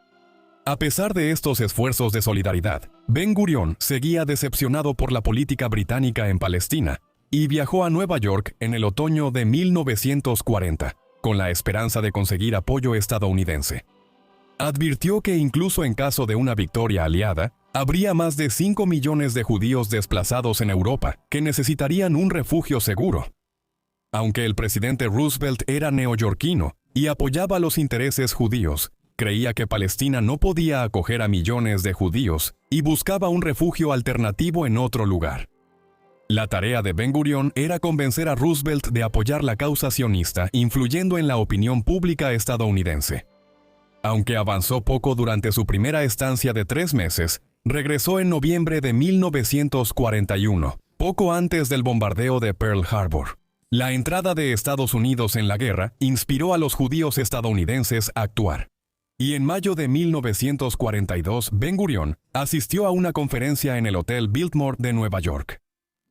A pesar de estos esfuerzos de solidaridad, Ben-Gurión seguía decepcionado por la política británica en Palestina y viajó a Nueva York en el otoño de 1940, con la esperanza de conseguir apoyo estadounidense. Advirtió que incluso en caso de una victoria aliada, habría más de 5 millones de judíos desplazados en Europa que necesitarían un refugio seguro. Aunque el presidente Roosevelt era neoyorquino y apoyaba los intereses judíos, creía que Palestina no podía acoger a millones de judíos y buscaba un refugio alternativo en otro lugar. La tarea de Ben-Gurión era convencer a Roosevelt de apoyar la causa sionista, influyendo en la opinión pública estadounidense. Aunque avanzó poco durante su primera estancia de 3 meses, regresó en noviembre de 1941, poco antes del bombardeo de Pearl Harbor. La entrada de Estados Unidos en la guerra inspiró a los judíos estadounidenses a actuar. Y en mayo de 1942, Ben-Gurión asistió a una conferencia en el Hotel Biltmore de Nueva York,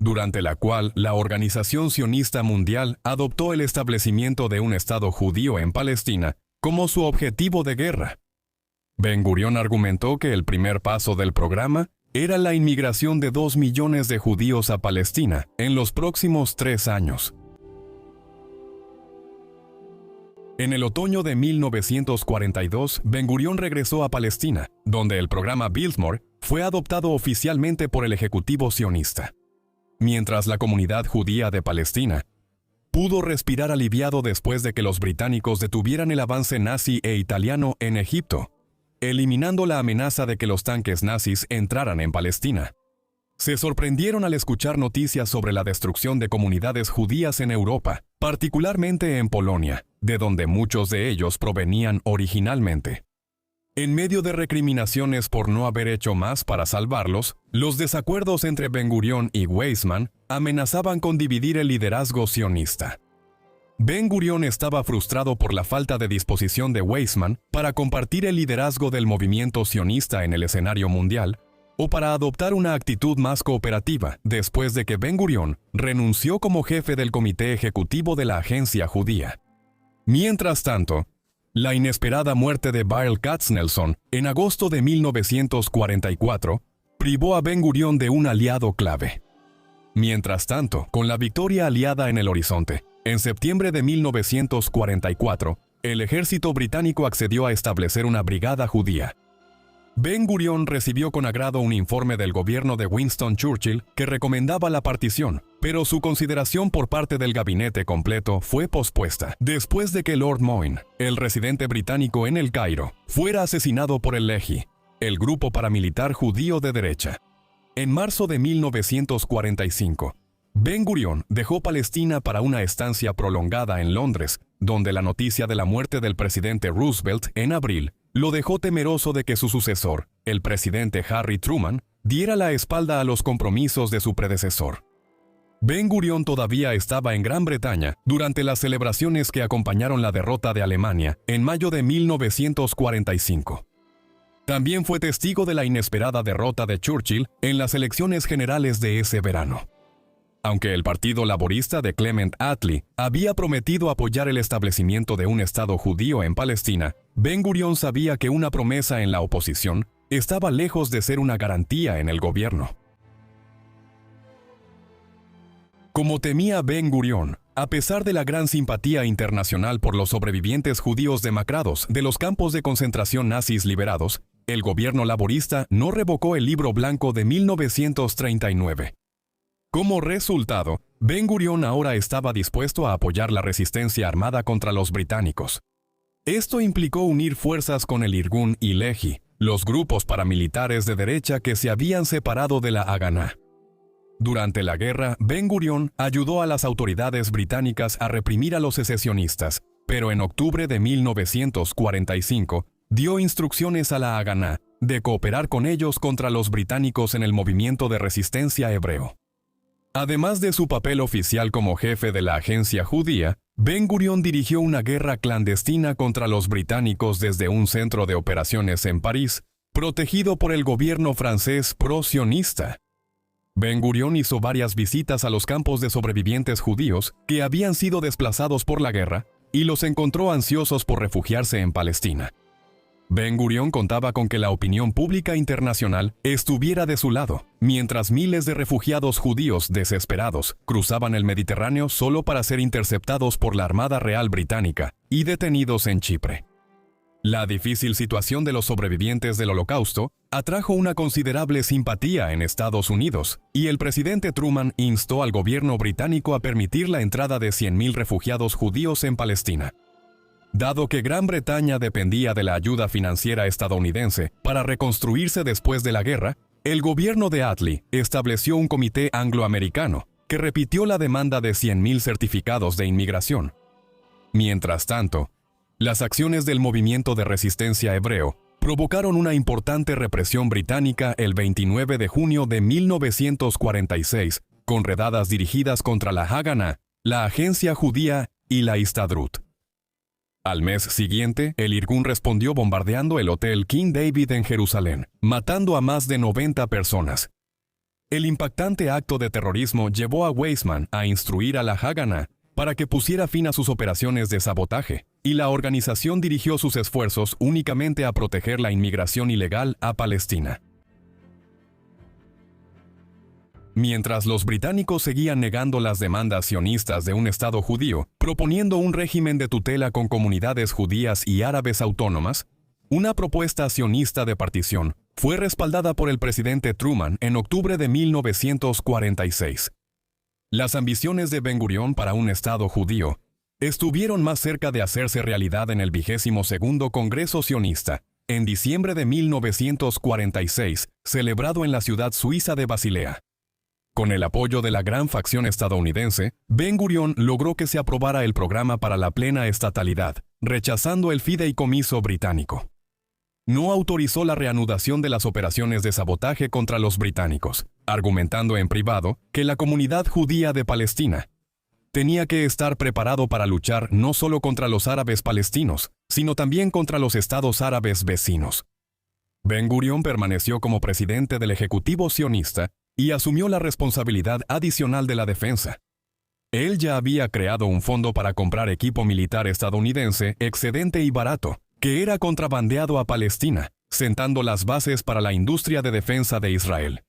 durante la cual la Organización Sionista Mundial adoptó el establecimiento de un Estado judío en Palestina como su objetivo de guerra. Ben-Gurión argumentó que el primer paso del programa era la inmigración de 2 millones de judíos a Palestina en los próximos 3 años. En el otoño de 1942, Ben-Gurión regresó a Palestina, donde el programa Biltmore fue adoptado oficialmente por el Ejecutivo sionista. Mientras la comunidad judía de Palestina pudo respirar aliviado después de que los británicos detuvieran el avance nazi e italiano en Egipto, eliminando la amenaza de que los tanques nazis entraran en Palestina. Se sorprendieron al escuchar noticias sobre la destrucción de comunidades judías en Europa, particularmente en Polonia, de donde muchos de ellos provenían originalmente. En medio de recriminaciones por no haber hecho más para salvarlos, los desacuerdos entre Ben-Gurión y Weizmann amenazaban con dividir el liderazgo sionista. Ben-Gurión estaba frustrado por la falta de disposición de Weizmann para compartir el liderazgo del movimiento sionista en el escenario mundial, o para adoptar una actitud más cooperativa después de que Ben-Gurión renunció como jefe del comité ejecutivo de la agencia judía. Mientras tanto, la inesperada muerte de Baal Katznelson en agosto de 1944 privó a Ben-Gurión de un aliado clave. Mientras tanto, con la victoria aliada en el horizonte, en septiembre de 1944, el ejército británico accedió a establecer una brigada judía. Ben-Gurión recibió con agrado un informe del gobierno de Winston Churchill que recomendaba la partición, pero su consideración por parte del gabinete completo fue pospuesta después de que Lord Moyne, el residente británico en El Cairo, fuera asesinado por el Lehi, el grupo paramilitar judío de derecha. En marzo de 1945, Ben-Gurión dejó Palestina para una estancia prolongada en Londres, donde la noticia de la muerte del presidente Roosevelt en abril lo dejó temeroso de que su sucesor, el presidente Harry Truman, diera la espalda a los compromisos de su predecesor. Ben Gurión todavía estaba en Gran Bretaña durante las celebraciones que acompañaron la derrota de Alemania en mayo de 1945. También fue testigo de la inesperada derrota de Churchill en las elecciones generales de ese verano. Aunque el Partido Laborista de Clement Attlee había prometido apoyar el establecimiento de un Estado judío en Palestina, Ben Gurión sabía que una promesa en la oposición estaba lejos de ser una garantía en el gobierno. Como temía Ben Gurión, a pesar de la gran simpatía internacional por los sobrevivientes judíos demacrados de los campos de concentración nazis liberados, el gobierno laborista no revocó el Libro Blanco de 1939. Como resultado, Ben Gurión ahora estaba dispuesto a apoyar la resistencia armada contra los británicos. Esto implicó unir fuerzas con el Irgun y Lehi, los grupos paramilitares de derecha que se habían separado de la Haganá. Durante la guerra, Ben Gurión ayudó a las autoridades británicas a reprimir a los secesionistas, pero en octubre de 1945 dio instrucciones a la Haganá de cooperar con ellos contra los británicos en el movimiento de resistencia hebreo. Además de su papel oficial como jefe de la agencia judía, Ben Gurión dirigió una guerra clandestina contra los británicos desde un centro de operaciones en París, protegido por el gobierno francés pro-sionista. Ben Gurión hizo varias visitas a los campos de sobrevivientes judíos que habían sido desplazados por la guerra y los encontró ansiosos por refugiarse en Palestina. Ben Gurión contaba con que la opinión pública internacional estuviera de su lado, mientras miles de refugiados judíos desesperados cruzaban el Mediterráneo solo para ser interceptados por la Armada Real Británica y detenidos en Chipre. La difícil situación de los sobrevivientes del Holocausto atrajo una considerable simpatía en Estados Unidos, y el presidente Truman instó al gobierno británico a permitir la entrada de 100.000 refugiados judíos en Palestina. Dado que Gran Bretaña dependía de la ayuda financiera estadounidense para reconstruirse después de la guerra, el gobierno de Attlee estableció un comité angloamericano que repitió la demanda de 100.000 certificados de inmigración. Mientras tanto, las acciones del movimiento de resistencia hebreo provocaron una importante represión británica el 29 de junio de 1946, con redadas dirigidas contra la Haganá, la agencia judía y la Histadrut. Al mes siguiente, el Irgun respondió bombardeando el Hotel King David en Jerusalén, matando a más de 90 personas. El impactante acto de terrorismo llevó a Weizmann a instruir a la Haganá para que pusiera fin a sus operaciones de sabotaje, y la organización dirigió sus esfuerzos únicamente a proteger la inmigración ilegal a Palestina. Mientras los británicos seguían negando las demandas sionistas de un Estado judío, proponiendo un régimen de tutela con comunidades judías y árabes autónomas, una propuesta sionista de partición fue respaldada por el presidente Truman en octubre de 1946. Las ambiciones de Ben Gurión para un Estado judío estuvieron más cerca de hacerse realidad en el 22º Congreso Sionista, en diciembre de 1946, celebrado en la ciudad suiza de Basilea. Con el apoyo de la gran facción estadounidense, Ben Gurión logró que se aprobara el programa para la plena estatalidad, rechazando el fideicomiso británico. No autorizó la reanudación de las operaciones de sabotaje contra los británicos, argumentando en privado que la comunidad judía de Palestina tenía que estar preparado para luchar no solo contra los árabes palestinos, sino también contra los estados árabes vecinos. Ben Gurión permaneció como presidente del Ejecutivo sionista y asumió la responsabilidad adicional de la defensa. Él ya había creado un fondo para comprar equipo militar estadounidense excedente y barato, que era contrabandeado a Palestina, sentando las bases para la industria de defensa de Israel.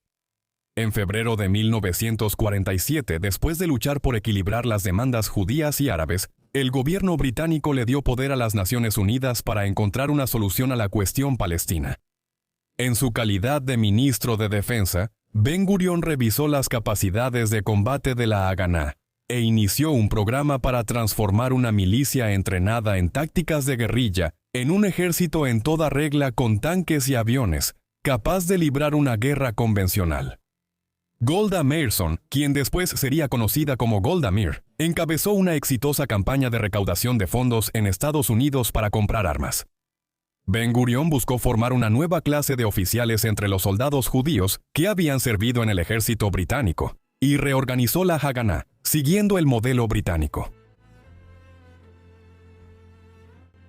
En febrero de 1947, después de luchar por equilibrar las demandas judías y árabes, el gobierno británico le dio poder a las Naciones Unidas para encontrar una solución a la cuestión palestina. En su calidad de ministro de Defensa, Ben Gurión revisó las capacidades de combate de la Haganá e inició un programa para transformar una milicia entrenada en tácticas de guerrilla en un ejército en toda regla con tanques y aviones, capaz de librar una guerra convencional. Golda Meirson, quien después sería conocida como Golda Meir, encabezó una exitosa campaña de recaudación de fondos en Estados Unidos para comprar armas. Ben Gurión buscó formar una nueva clase de oficiales entre los soldados judíos que habían servido en el ejército británico, y reorganizó la Haganá, siguiendo el modelo británico.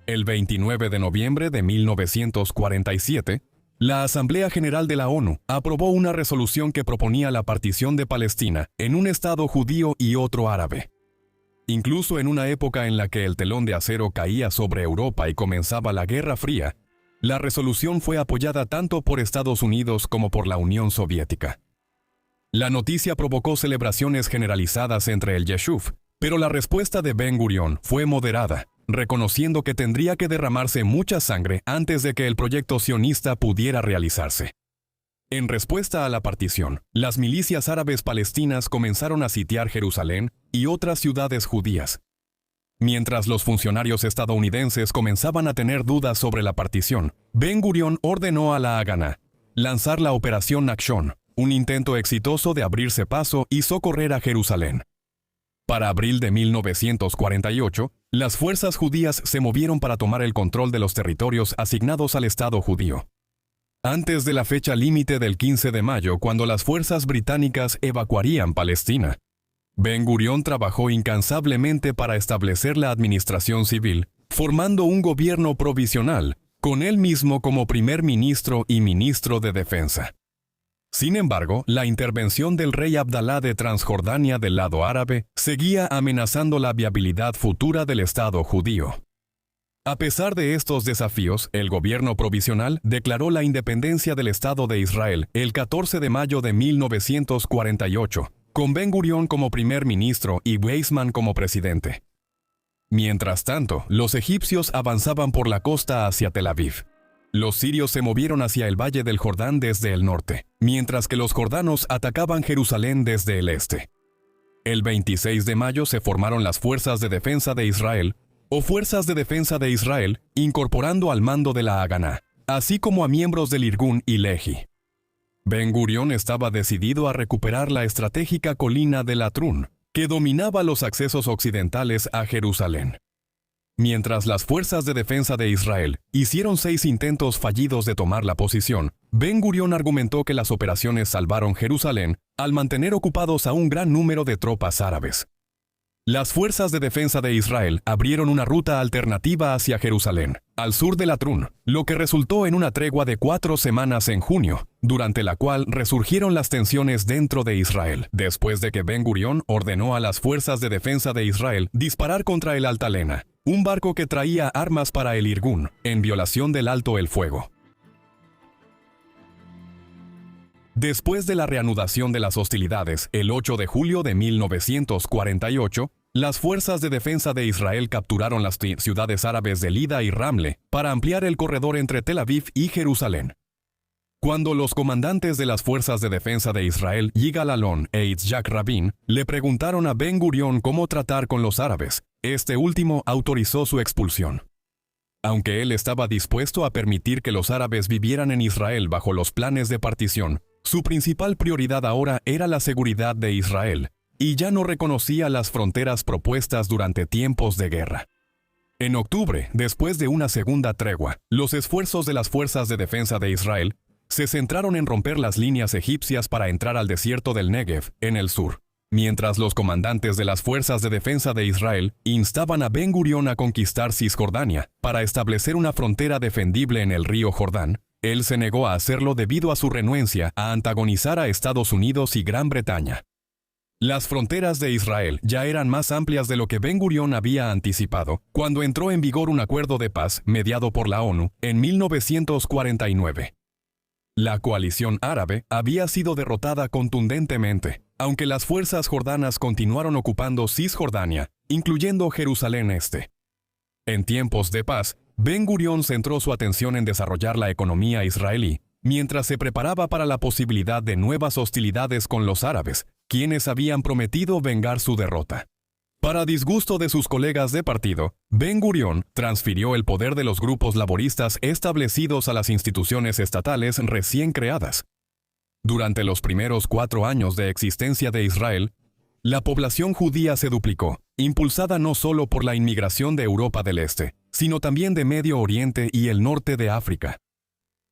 El 29 de noviembre de 1947, la Asamblea General de la ONU aprobó una resolución que proponía la partición de Palestina en un estado judío y otro árabe. Incluso en una época en la que el telón de acero caía sobre Europa y comenzaba la Guerra Fría, la resolución fue apoyada tanto por Estados Unidos como por la Unión Soviética. La noticia provocó celebraciones generalizadas entre el Yeshuv, pero la respuesta de Ben-Gurión fue moderada, reconociendo que tendría que derramarse mucha sangre antes de que el proyecto sionista pudiera realizarse. En respuesta a la partición, las milicias árabes palestinas comenzaron a sitiar Jerusalén y otras ciudades judías. Mientras los funcionarios estadounidenses comenzaban a tener dudas sobre la partición, Ben-Gurión ordenó a la Haganá lanzar la Operación Nakshon, un intento exitoso de abrirse paso y socorrer a Jerusalén. Para abril de 1948, las fuerzas judías se movieron para tomar el control de los territorios asignados al Estado judío. Antes de la fecha límite del 15 de mayo, cuando las fuerzas británicas evacuarían Palestina, Ben-Gurión trabajó incansablemente para establecer la administración civil, formando un gobierno provisional, con él mismo como primer ministro y ministro de Defensa. Sin embargo, la intervención del rey Abdalá de Transjordania del lado árabe seguía amenazando la viabilidad futura del Estado judío. A pesar de estos desafíos, el gobierno provisional declaró la independencia del Estado de Israel el 14 de mayo de 1948, con Ben-Gurión como primer ministro y Weizmann como presidente. Mientras tanto, los egipcios avanzaban por la costa hacia Tel Aviv. Los sirios se movieron hacia el Valle del Jordán desde el norte, mientras que los jordanos atacaban Jerusalén desde el este. El 26 de mayo se formaron las Fuerzas de Defensa de Israel, o Fuerzas de Defensa de Israel, incorporando al mando de la Haganá, así como a miembros del Irgun y Lehi. Ben-Gurión estaba decidido a recuperar la estratégica colina de Latrun, que dominaba los accesos occidentales a Jerusalén. Mientras las Fuerzas de Defensa de Israel hicieron 6 intentos fallidos de tomar la posición, Ben-Gurión argumentó que las operaciones salvaron Jerusalén al mantener ocupados a un gran número de tropas árabes. Las Fuerzas de Defensa de Israel abrieron una ruta alternativa hacia Jerusalén, al sur de Latrun, lo que resultó en una tregua de 4 semanas en junio, durante la cual resurgieron las tensiones dentro de Israel, después de que Ben-Gurión ordenó a las Fuerzas de Defensa de Israel disparar contra el Altalena, un barco que traía armas para el Irgun, en violación del alto el fuego. Después de la reanudación de las hostilidades, el 8 de julio de 1948, las Fuerzas de Defensa de Israel capturaron las ciudades árabes de Lida y Ramle para ampliar el corredor entre Tel Aviv y Jerusalén. Cuando los comandantes de las Fuerzas de Defensa de Israel, Yigal Allon e Itzhak Rabin, le preguntaron a Ben-Gurión cómo tratar con los árabes, este último autorizó su expulsión. Aunque él estaba dispuesto a permitir que los árabes vivieran en Israel bajo los planes de partición, su principal prioridad ahora era la seguridad de Israel, y ya no reconocía las fronteras propuestas durante tiempos de guerra. En octubre, después de una segunda tregua, los esfuerzos de las Fuerzas de Defensa de Israel se centraron en romper las líneas egipcias para entrar al desierto del Negev, en el sur, mientras los comandantes de las Fuerzas de Defensa de Israel instaban a Ben-Gurión a conquistar Cisjordania para establecer una frontera defendible en el río Jordán. Él se negó a hacerlo debido a su renuencia a antagonizar a Estados Unidos y Gran Bretaña. Las fronteras de Israel ya eran más amplias de lo que Ben-Gurión había anticipado cuando entró en vigor un acuerdo de paz mediado por la ONU en 1949. La coalición árabe había sido derrotada contundentemente, aunque las fuerzas jordanas continuaron ocupando Cisjordania, incluyendo Jerusalén Este. En tiempos de paz, Ben-Gurión centró su atención en desarrollar la economía israelí, mientras se preparaba para la posibilidad de nuevas hostilidades con los árabes, quienes habían prometido vengar su derrota. Para disgusto de sus colegas de partido, Ben-Gurión transfirió el poder de los grupos laboristas establecidos a las instituciones estatales recién creadas. Durante los primeros 4 años de existencia de Israel, la población judía se duplicó, impulsada no solo por la inmigración de Europa del Este, sino también de Medio Oriente y el norte de África.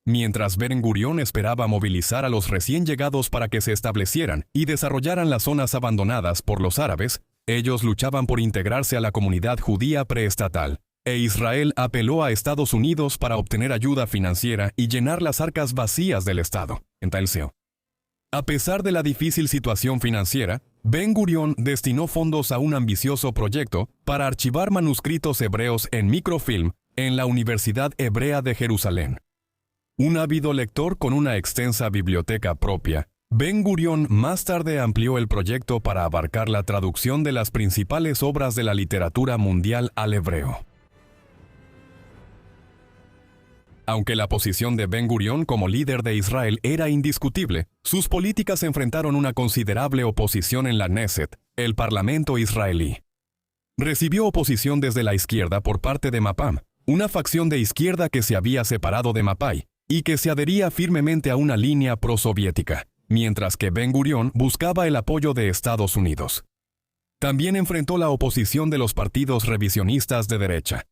Mientras Ben Gurión esperaba movilizar a los recién llegados para que se establecieran y desarrollaran las zonas abandonadas por los árabes, ellos luchaban por integrarse a la comunidad judía preestatal, e Israel apeló a Estados Unidos para obtener ayuda financiera y llenar las arcas vacías del Estado, en Talseo. A pesar de la difícil situación financiera, Ben Gurión destinó fondos a un ambicioso proyecto para archivar manuscritos hebreos en microfilm en la Universidad Hebrea de Jerusalén. Un ávido lector con una extensa biblioteca propia, Ben Gurión más tarde amplió el proyecto para abarcar la traducción de las principales obras de la literatura mundial al hebreo. Aunque la posición de Ben Gurión como líder de Israel era indiscutible, sus políticas enfrentaron una considerable oposición en la Knesset, el parlamento israelí. Recibió oposición desde la izquierda por parte de Mapam, una facción de izquierda que se había separado de Mapai y que se adhería firmemente a una línea prosoviética, mientras que Ben Gurión buscaba el apoyo de Estados Unidos. También enfrentó la oposición de los partidos revisionistas de derecha.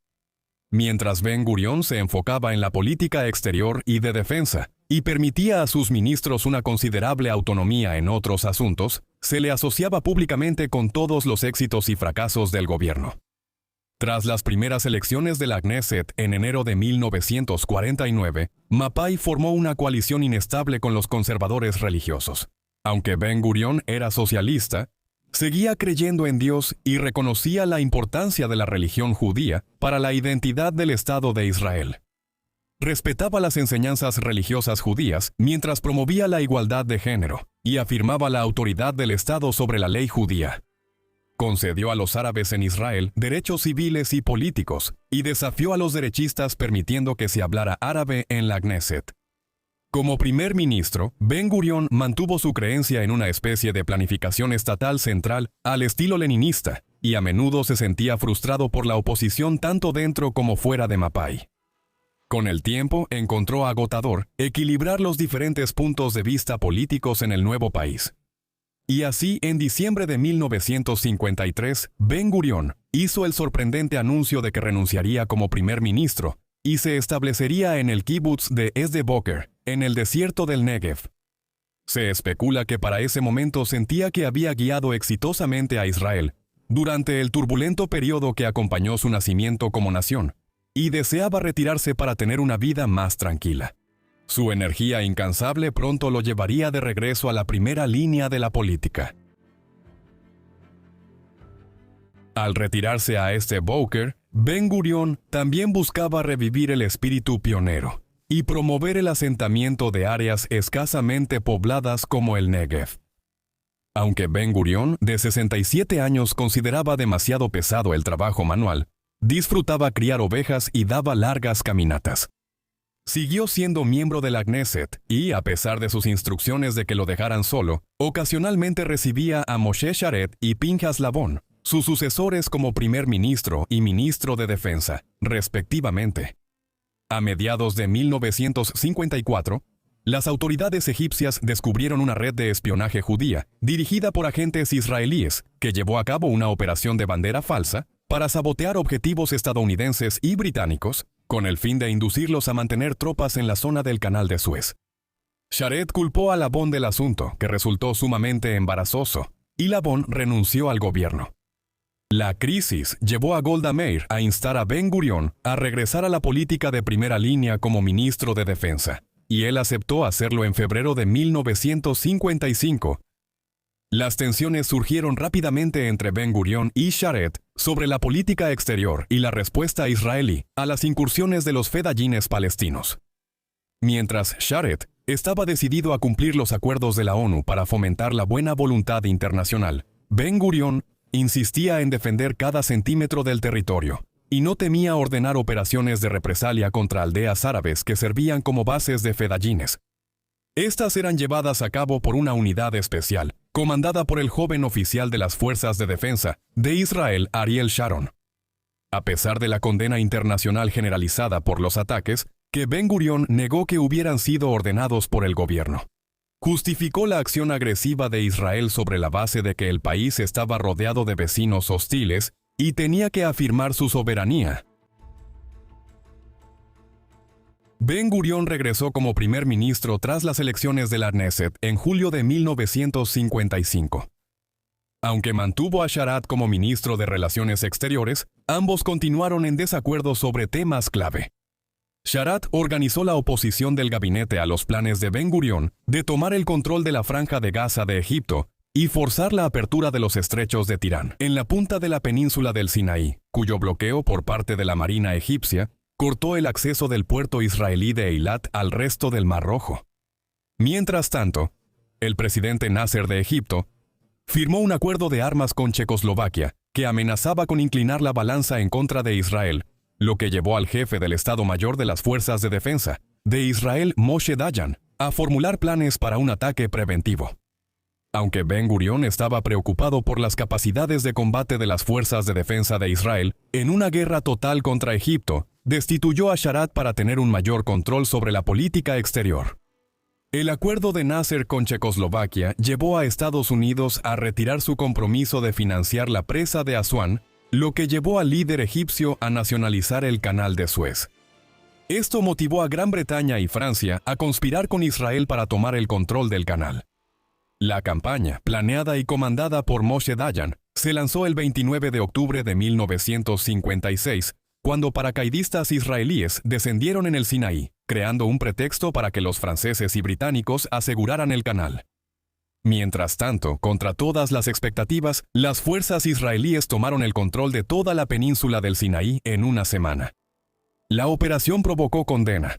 Mientras Ben Gurión se enfocaba en la política exterior y de defensa, y permitía a sus ministros una considerable autonomía en otros asuntos, se le asociaba públicamente con todos los éxitos y fracasos del gobierno. Tras las primeras elecciones de la Knesset en enero de 1949, Mapai formó una coalición inestable con los conservadores religiosos. Aunque Ben Gurión era socialista, seguía creyendo en Dios y reconocía la importancia de la religión judía para la identidad del Estado de Israel. Respetaba las enseñanzas religiosas judías mientras promovía la igualdad de género y afirmaba la autoridad del Estado sobre la ley judía. Concedió a los árabes en Israel derechos civiles y políticos y desafió a los derechistas permitiendo que se hablara árabe en la Knesset. Como primer ministro, Ben Gurión mantuvo su creencia en una especie de planificación estatal central al estilo leninista y a menudo se sentía frustrado por la oposición tanto dentro como fuera de Mapai. Con el tiempo encontró agotador equilibrar los diferentes puntos de vista políticos en el nuevo país. Y así, en diciembre de 1953, Ben Gurión hizo el sorprendente anuncio de que renunciaría como primer ministro y se establecería en el kibutz de Sde-Boker, en el desierto del Negev. Se especula que para ese momento sentía que había guiado exitosamente a Israel durante el turbulento periodo que acompañó su nacimiento como nación, y deseaba retirarse para tener una vida más tranquila. Su energía incansable pronto lo llevaría de regreso a la primera línea de la política. Al retirarse a Sde-Boker, Ben Gurión también buscaba revivir el espíritu pionero y promover el asentamiento de áreas escasamente pobladas como el Negev. Aunque Ben Gurión, de 67 años, consideraba demasiado pesado el trabajo manual, disfrutaba criar ovejas y daba largas caminatas. Siguió siendo miembro de la Knesset y, a pesar de sus instrucciones de que lo dejaran solo, ocasionalmente recibía a Moshe Sharet y Pinchas Labón, sus sucesores como primer ministro y ministro de defensa, respectivamente. A mediados de 1954, las autoridades egipcias descubrieron una red de espionaje judía, dirigida por agentes israelíes, que llevó a cabo una operación de bandera falsa para sabotear objetivos estadounidenses y británicos, con el fin de inducirlos a mantener tropas en la zona del Canal de Suez. Sharet culpó a Labón del asunto, que resultó sumamente embarazoso, y Labón renunció al gobierno. La crisis llevó a Golda Meir a instar a Ben Gurión a regresar a la política de primera línea como ministro de Defensa, y él aceptó hacerlo en febrero de 1955. Las tensiones surgieron rápidamente entre Ben Gurión y Sharet sobre la política exterior y la respuesta israelí a las incursiones de los fedayines palestinos. Mientras Sharet estaba decidido a cumplir los acuerdos de la ONU para fomentar la buena voluntad internacional, Ben Gurión insistía en defender cada centímetro del territorio y no temía ordenar operaciones de represalia contra aldeas árabes que servían como bases de fedayines. Estas eran llevadas a cabo por una unidad especial, comandada por el joven oficial de las Fuerzas de Defensa de Israel, Ariel Sharon. A pesar de la condena internacional generalizada por los ataques, que Ben Gurión negó que hubieran sido ordenados por el gobierno. Justificó la acción agresiva de Israel sobre la base de que el país estaba rodeado de vecinos hostiles y tenía que afirmar su soberanía. Ben Gurión regresó como primer ministro tras las elecciones de la Knesset en julio de 1955. Aunque mantuvo a Sharat como ministro de Relaciones Exteriores, ambos continuaron en desacuerdo sobre temas clave. Sharat organizó la oposición del gabinete a los planes de Ben Gurión de tomar el control de la Franja de Gaza de Egipto y forzar la apertura de los estrechos de Tirán, en la punta de la península del Sinaí, cuyo bloqueo por parte de la Marina egipcia cortó el acceso del puerto israelí de Eilat al resto del Mar Rojo. Mientras tanto, el presidente Nasser de Egipto firmó un acuerdo de armas con Checoslovaquia que amenazaba con inclinar la balanza en contra de Israel, lo que llevó al jefe del Estado Mayor de las Fuerzas de Defensa de Israel, Moshe Dayan, a formular planes para un ataque preventivo. Aunque Ben Gurión estaba preocupado por las capacidades de combate de las Fuerzas de Defensa de Israel en una guerra total contra Egipto, destituyó a Sharat para tener un mayor control sobre la política exterior. El acuerdo de Nasser con Checoslovaquia llevó a Estados Unidos a retirar su compromiso de financiar la presa de Asuán, lo que llevó al líder egipcio a nacionalizar el Canal de Suez. Esto motivó a Gran Bretaña y Francia a conspirar con Israel para tomar el control del canal. La campaña, planeada y comandada por Moshe Dayan, se lanzó el 29 de octubre de 1956, cuando paracaidistas israelíes descendieron en el Sinaí, creando un pretexto para que los franceses y británicos aseguraran el canal. Mientras tanto, contra todas las expectativas, las fuerzas israelíes tomaron el control de toda la península del Sinaí en una semana. La operación provocó condena,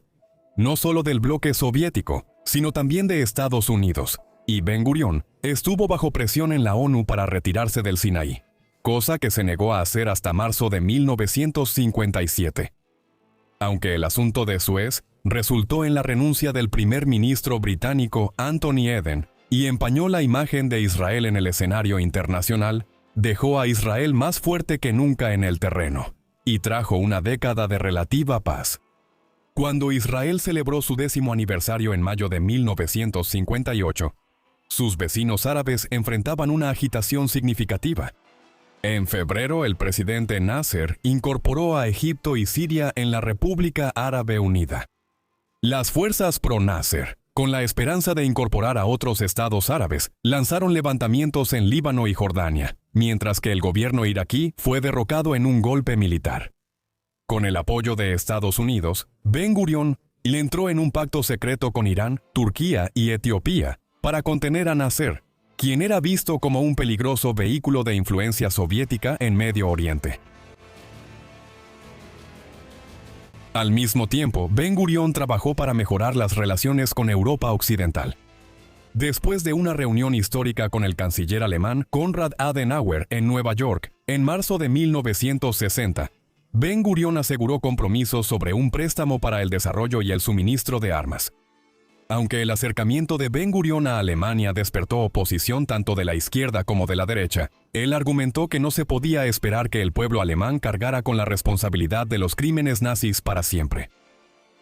no solo del bloque soviético, sino también de Estados Unidos, y Ben Gurión estuvo bajo presión en la ONU para retirarse del Sinaí, cosa que se negó a hacer hasta marzo de 1957. Aunque el asunto de Suez resultó en la renuncia del primer ministro británico Anthony Eden y empañó la imagen de Israel en el escenario internacional, dejó a Israel más fuerte que nunca en el terreno y trajo una década de relativa paz. Cuando Israel celebró su 10º aniversario en mayo de 1958, sus vecinos árabes enfrentaban una agitación significativa. En febrero, el presidente Nasser incorporó a Egipto y Siria en la República Árabe Unida. Las fuerzas pro-Nasser, con la esperanza de incorporar a otros estados árabes, lanzaron levantamientos en Líbano y Jordania, mientras que el gobierno iraquí fue derrocado en un golpe militar. Con el apoyo de Estados Unidos, Ben Gurión le entró en un pacto secreto con Irán, Turquía y Etiopía para contener a Nasser, quien era visto como un peligroso vehículo de influencia soviética en Medio Oriente. Al mismo tiempo, Ben Gurión trabajó para mejorar las relaciones con Europa Occidental. Después de una reunión histórica con el canciller alemán Konrad Adenauer en Nueva York, en marzo de 1960, Ben Gurión aseguró compromisos sobre un préstamo para el desarrollo y el suministro de armas. Aunque el acercamiento de Ben Gurión a Alemania despertó oposición tanto de la izquierda como de la derecha, él argumentó que no se podía esperar que el pueblo alemán cargara con la responsabilidad de los crímenes nazis para siempre.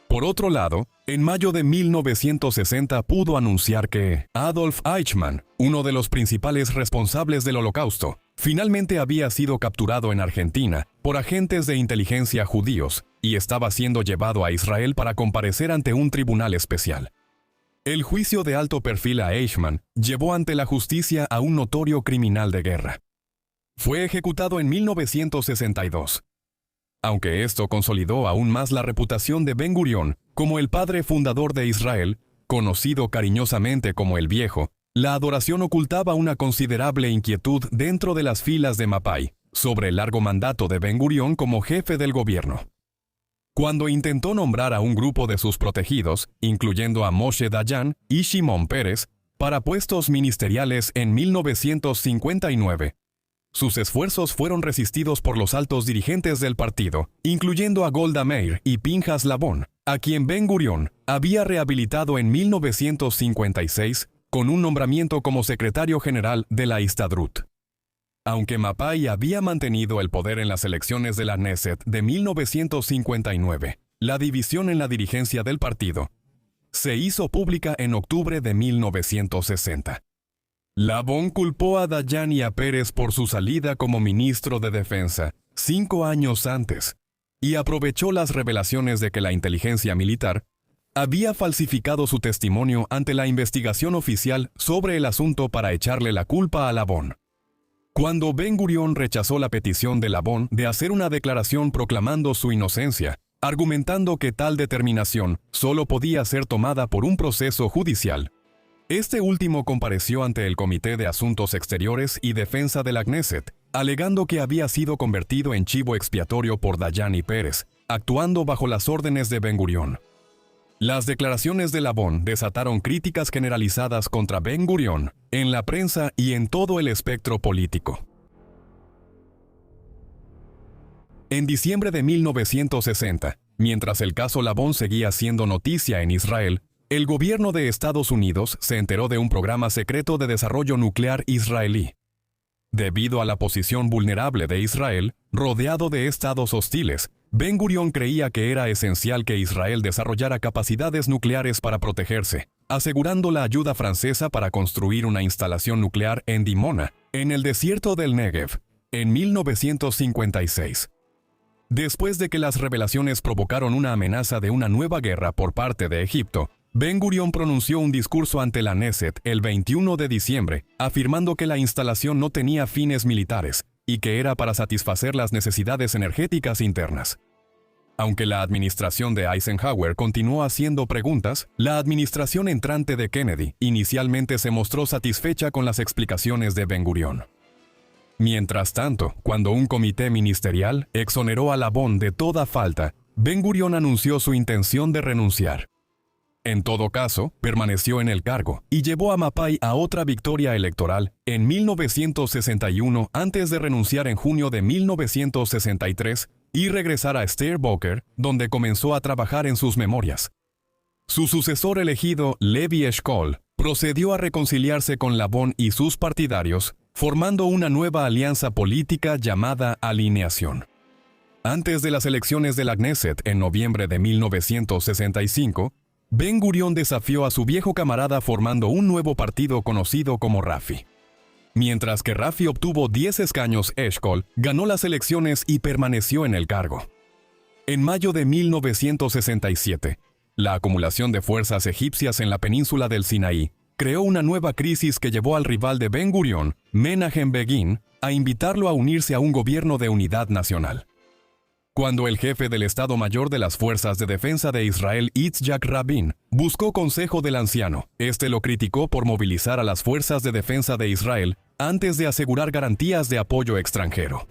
Por otro lado, en mayo de 1960 pudo anunciar que Adolf Eichmann, uno de los principales responsables del Holocausto, finalmente había sido capturado en Argentina por agentes de inteligencia judíos y estaba siendo llevado a Israel para comparecer ante un tribunal especial. El juicio de alto perfil a Eichmann llevó ante la justicia a un notorio criminal de guerra. Fue ejecutado en 1962. Aunque esto consolidó aún más la reputación de Ben Gurión como el padre fundador de Israel, conocido cariñosamente como el Viejo, la adoración ocultaba una considerable inquietud dentro de las filas de Mapai sobre el largo mandato de Ben Gurión como jefe del gobierno. Cuando intentó nombrar a un grupo de sus protegidos, incluyendo a Moshe Dayan y Shimon Peres, para puestos ministeriales en 1959, sus esfuerzos fueron resistidos por los altos dirigentes del partido, incluyendo a Golda Meir y Pinhas Labón, a quien Ben Gurión había rehabilitado en 1956 con un nombramiento como secretario general de la Histadrut. Aunque Mapai había mantenido el poder en las elecciones de la Knesset de 1959, la división en la dirigencia del partido se hizo pública en octubre de 1960. Labón culpó a Dayan y a Peres por su salida como ministro de Defensa 5 años antes, y aprovechó las revelaciones de que la inteligencia militar había falsificado su testimonio ante la investigación oficial sobre el asunto para echarle la culpa a Labón. Cuando Ben-Gurión rechazó la petición de Labón de hacer una declaración proclamando su inocencia, argumentando que tal determinación solo podía ser tomada por un proceso judicial, este último compareció ante el Comité de Asuntos Exteriores y Defensa de la Knesset, alegando que había sido convertido en chivo expiatorio por Dayan y Pérez, actuando bajo las órdenes de Ben-Gurión. Las declaraciones de Labón desataron críticas generalizadas contra Ben-Gurión en la prensa y en todo el espectro político. En diciembre de 1960, mientras el caso Labón seguía siendo noticia en Israel, el gobierno de Estados Unidos se enteró de un programa secreto de desarrollo nuclear israelí. Debido a la posición vulnerable de Israel, rodeado de estados hostiles, Ben-Gurión creía que era esencial que Israel desarrollara capacidades nucleares para protegerse, asegurando la ayuda francesa para construir una instalación nuclear en Dimona, en el desierto del Negev, en 1956. Después de que las revelaciones provocaron una amenaza de una nueva guerra por parte de Egipto, Ben-Gurión pronunció un discurso ante la Knesset el 21 de diciembre, afirmando que la instalación no tenía fines militares y que era para satisfacer las necesidades energéticas internas. Aunque la administración de Eisenhower continuó haciendo preguntas, la administración entrante de Kennedy inicialmente se mostró satisfecha con las explicaciones de Ben-Gurión. Mientras tanto, cuando un comité ministerial exoneró a Labón de toda falta, Ben-Gurión anunció su intención de renunciar. En todo caso, permaneció en el cargo y llevó a Mapai a otra victoria electoral en 1961 antes de renunciar en junio de 1963 y regresar a Sderot Boker, donde comenzó a trabajar en sus memorias. Su sucesor elegido, Levi Eshkol, procedió a reconciliarse con Labón y sus partidarios, formando una nueva alianza política llamada Alineación. Antes de las elecciones de la Knesset en noviembre de 1965, Ben-Gurión desafió a su viejo camarada formando un nuevo partido conocido como Rafi. Mientras que Rafi obtuvo 10 escaños, Eshkol ganó las elecciones y permaneció en el cargo. En mayo de 1967, la acumulación de fuerzas egipcias en la península del Sinaí creó una nueva crisis que llevó al rival de Ben-Gurión, Menachem Begin, a invitarlo a unirse a un gobierno de unidad nacional. Cuando el jefe del Estado Mayor de las Fuerzas de Defensa de Israel, Yitzhak Rabin, buscó consejo del anciano, este lo criticó por movilizar a las fuerzas de defensa de Israel antes de asegurar garantías de apoyo extranjero.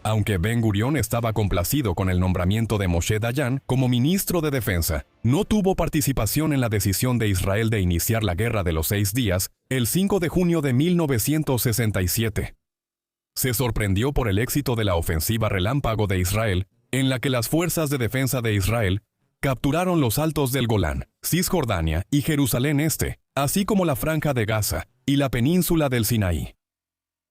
Aunque Ben-Gurión estaba complacido con el nombramiento de Moshe Dayan como ministro de Defensa, no tuvo participación en la decisión de Israel de iniciar la Guerra de los 6 días el 5 de junio de 1967. Se sorprendió por el éxito de la ofensiva relámpago de Israel, en la que las fuerzas de defensa de Israel capturaron los altos del Golán, Cisjordania y Jerusalén Este, así como la Franja de Gaza y la península del Sinaí.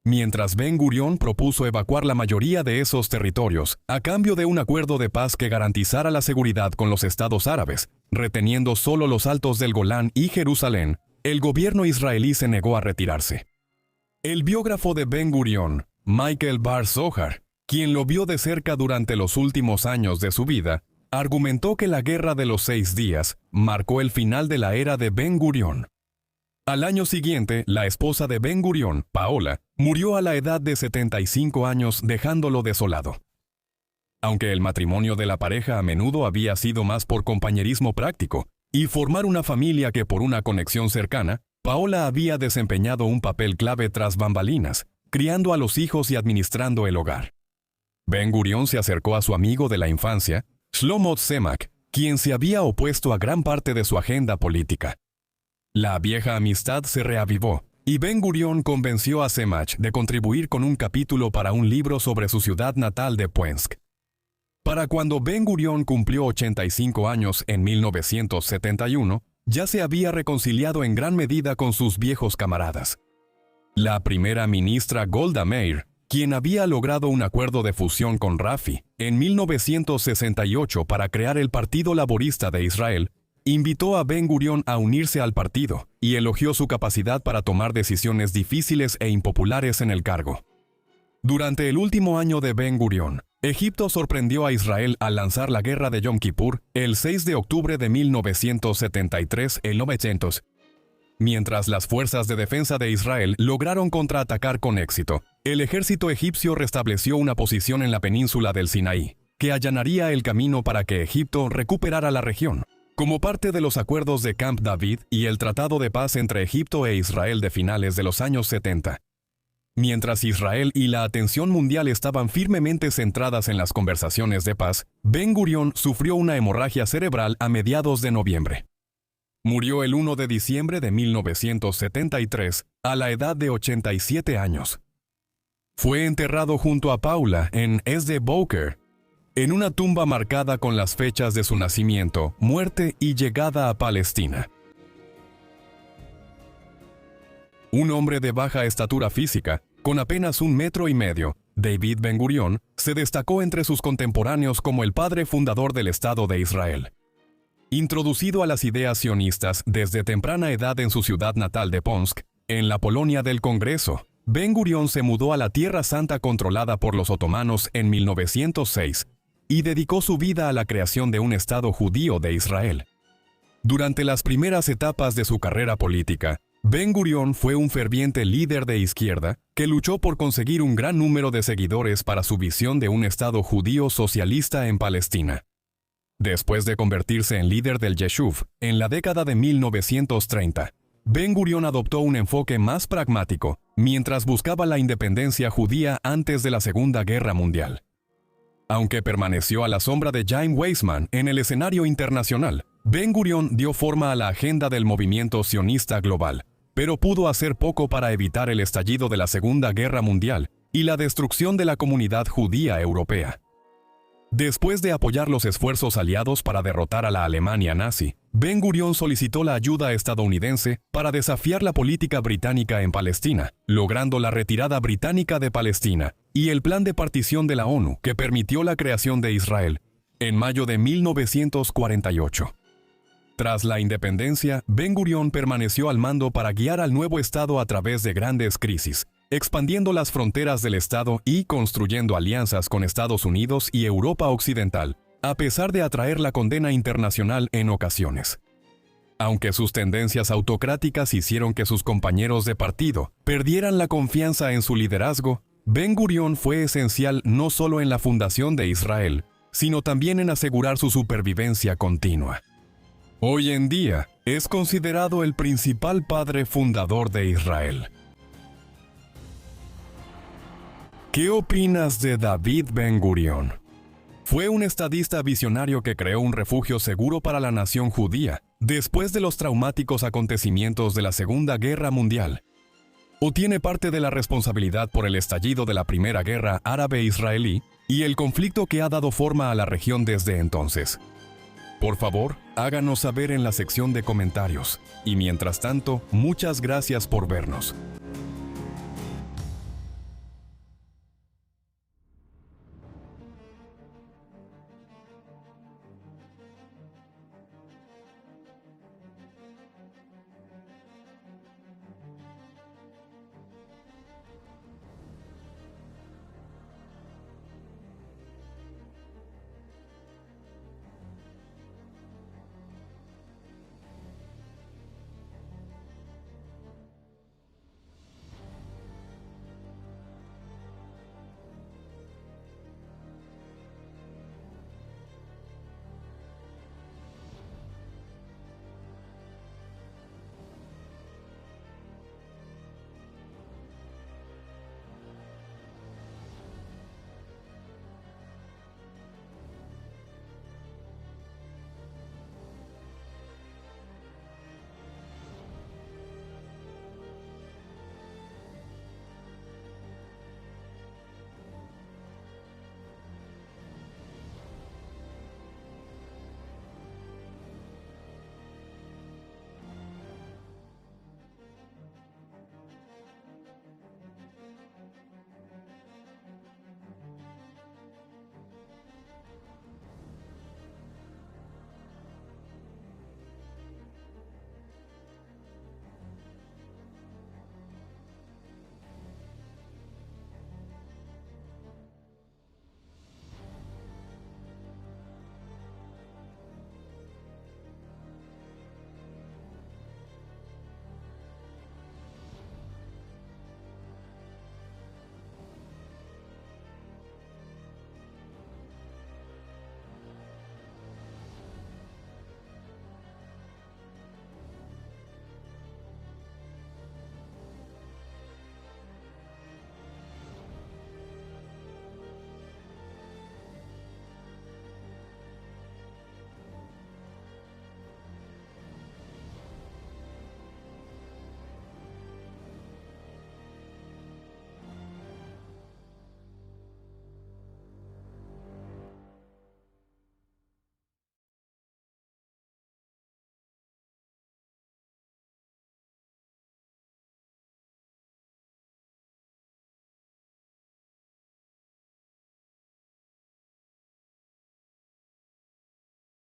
Mientras Ben-Gurión propuso evacuar la mayoría de esos territorios a cambio de un acuerdo de paz que garantizara la seguridad con los estados árabes, reteniendo solo los altos del Golán y Jerusalén, el gobierno israelí se negó a retirarse. El biógrafo de Ben-Gurión, Michael Bar-Zohar, quien lo vio de cerca durante los últimos años de su vida, argumentó que la Guerra de los 6 días marcó el final de la era de Ben-Gurión. Al año siguiente, la esposa de Ben-Gurión, Paola, murió a la edad de 75 años dejándolo desolado. Aunque el matrimonio de la pareja a menudo había sido más por compañerismo práctico y formar una familia que por una conexión cercana, Paola había desempeñado un papel clave tras bambalinas, criando a los hijos y administrando el hogar. Ben-Gurión se acercó a su amigo de la infancia, Shlomo Tsemak, quien se había opuesto a gran parte de su agenda política. La vieja amistad se reavivó, y Ben-Gurión convenció a Tsemak de contribuir con un capítulo para un libro sobre su ciudad natal de Pwensk. Para cuando Ben-Gurión cumplió 85 años en 1971, ya se había reconciliado en gran medida con sus viejos camaradas. La primera ministra Golda Meir, quien había logrado un acuerdo de fusión con Rafi en 1968 para crear el Partido Laborista de Israel, invitó a Ben-Gurión a unirse al partido y elogió su capacidad para tomar decisiones difíciles e impopulares en el cargo. Durante el último año de Ben Gurión, Egipto sorprendió a Israel al lanzar la guerra de Yom Kippur el 6 de octubre de 1973 en 900. Mientras las fuerzas de defensa de Israel lograron contraatacar con éxito, el ejército egipcio restableció una posición en la península del Sinaí, que allanaría el camino para que Egipto recuperara la región. Como parte de los acuerdos de Camp David y el Tratado de Paz entre Egipto e Israel de finales de los años 70. Mientras Israel y la atención mundial estaban firmemente centradas en las conversaciones de paz, Ben Gurión sufrió una hemorragia cerebral a mediados de noviembre. Murió el 1 de diciembre de 1973, a la edad de 87 años. Fue enterrado junto a Paula en Sde-Boker, en una tumba marcada con las fechas de su nacimiento, muerte y llegada a Palestina. Un hombre de baja estatura física, con apenas 1,5 metros, David Ben Gurión, se destacó entre sus contemporáneos como el padre fundador del Estado de Israel. Introducido a las ideas sionistas desde temprana edad en su ciudad natal de Ponsk, en la Polonia del Congreso, Ben Gurión se mudó a la Tierra Santa controlada por los otomanos en 1906 y dedicó su vida a la creación de un Estado judío de Israel. Durante las primeras etapas de su carrera política, Ben Gurión fue un ferviente líder de izquierda que luchó por conseguir un gran número de seguidores para su visión de un Estado judío socialista en Palestina. Después de convertirse en líder del Yeshuv en la década de 1930, Ben Gurión adoptó un enfoque más pragmático mientras buscaba la independencia judía antes de la Segunda Guerra Mundial. Aunque permaneció a la sombra de Chaim Weizmann en el escenario internacional, Ben Gurión dio forma a la agenda del movimiento sionista global, pero pudo hacer poco para evitar el estallido de la Segunda Guerra Mundial y la destrucción de la comunidad judía europea. Después de apoyar los esfuerzos aliados para derrotar a la Alemania nazi, Ben Gurión solicitó la ayuda estadounidense para desafiar la política británica en Palestina, logrando la retirada británica de Palestina y el plan de partición de la ONU que permitió la creación de Israel en mayo de 1948. Tras la independencia, Ben Gurión permaneció al mando para guiar al nuevo Estado a través de grandes crisis, expandiendo las fronteras del Estado y construyendo alianzas con Estados Unidos y Europa Occidental, a pesar de atraer la condena internacional en ocasiones. Aunque sus tendencias autocráticas hicieron que sus compañeros de partido perdieran la confianza en su liderazgo, Ben Gurión fue esencial no solo en la fundación de Israel, sino también en asegurar su supervivencia continua. Hoy en día, es considerado el principal padre fundador de Israel. ¿Qué opinas de David Ben Gurión? Fue un estadista visionario que creó un refugio seguro para la nación judía después de los traumáticos acontecimientos de la Segunda Guerra Mundial. ¿O tiene parte de la responsabilidad por el estallido de la Primera Guerra Árabe-Israelí y el conflicto que ha dado forma a la región desde entonces? Por favor, háganos saber en la sección de comentarios. Y mientras tanto, muchas gracias por vernos.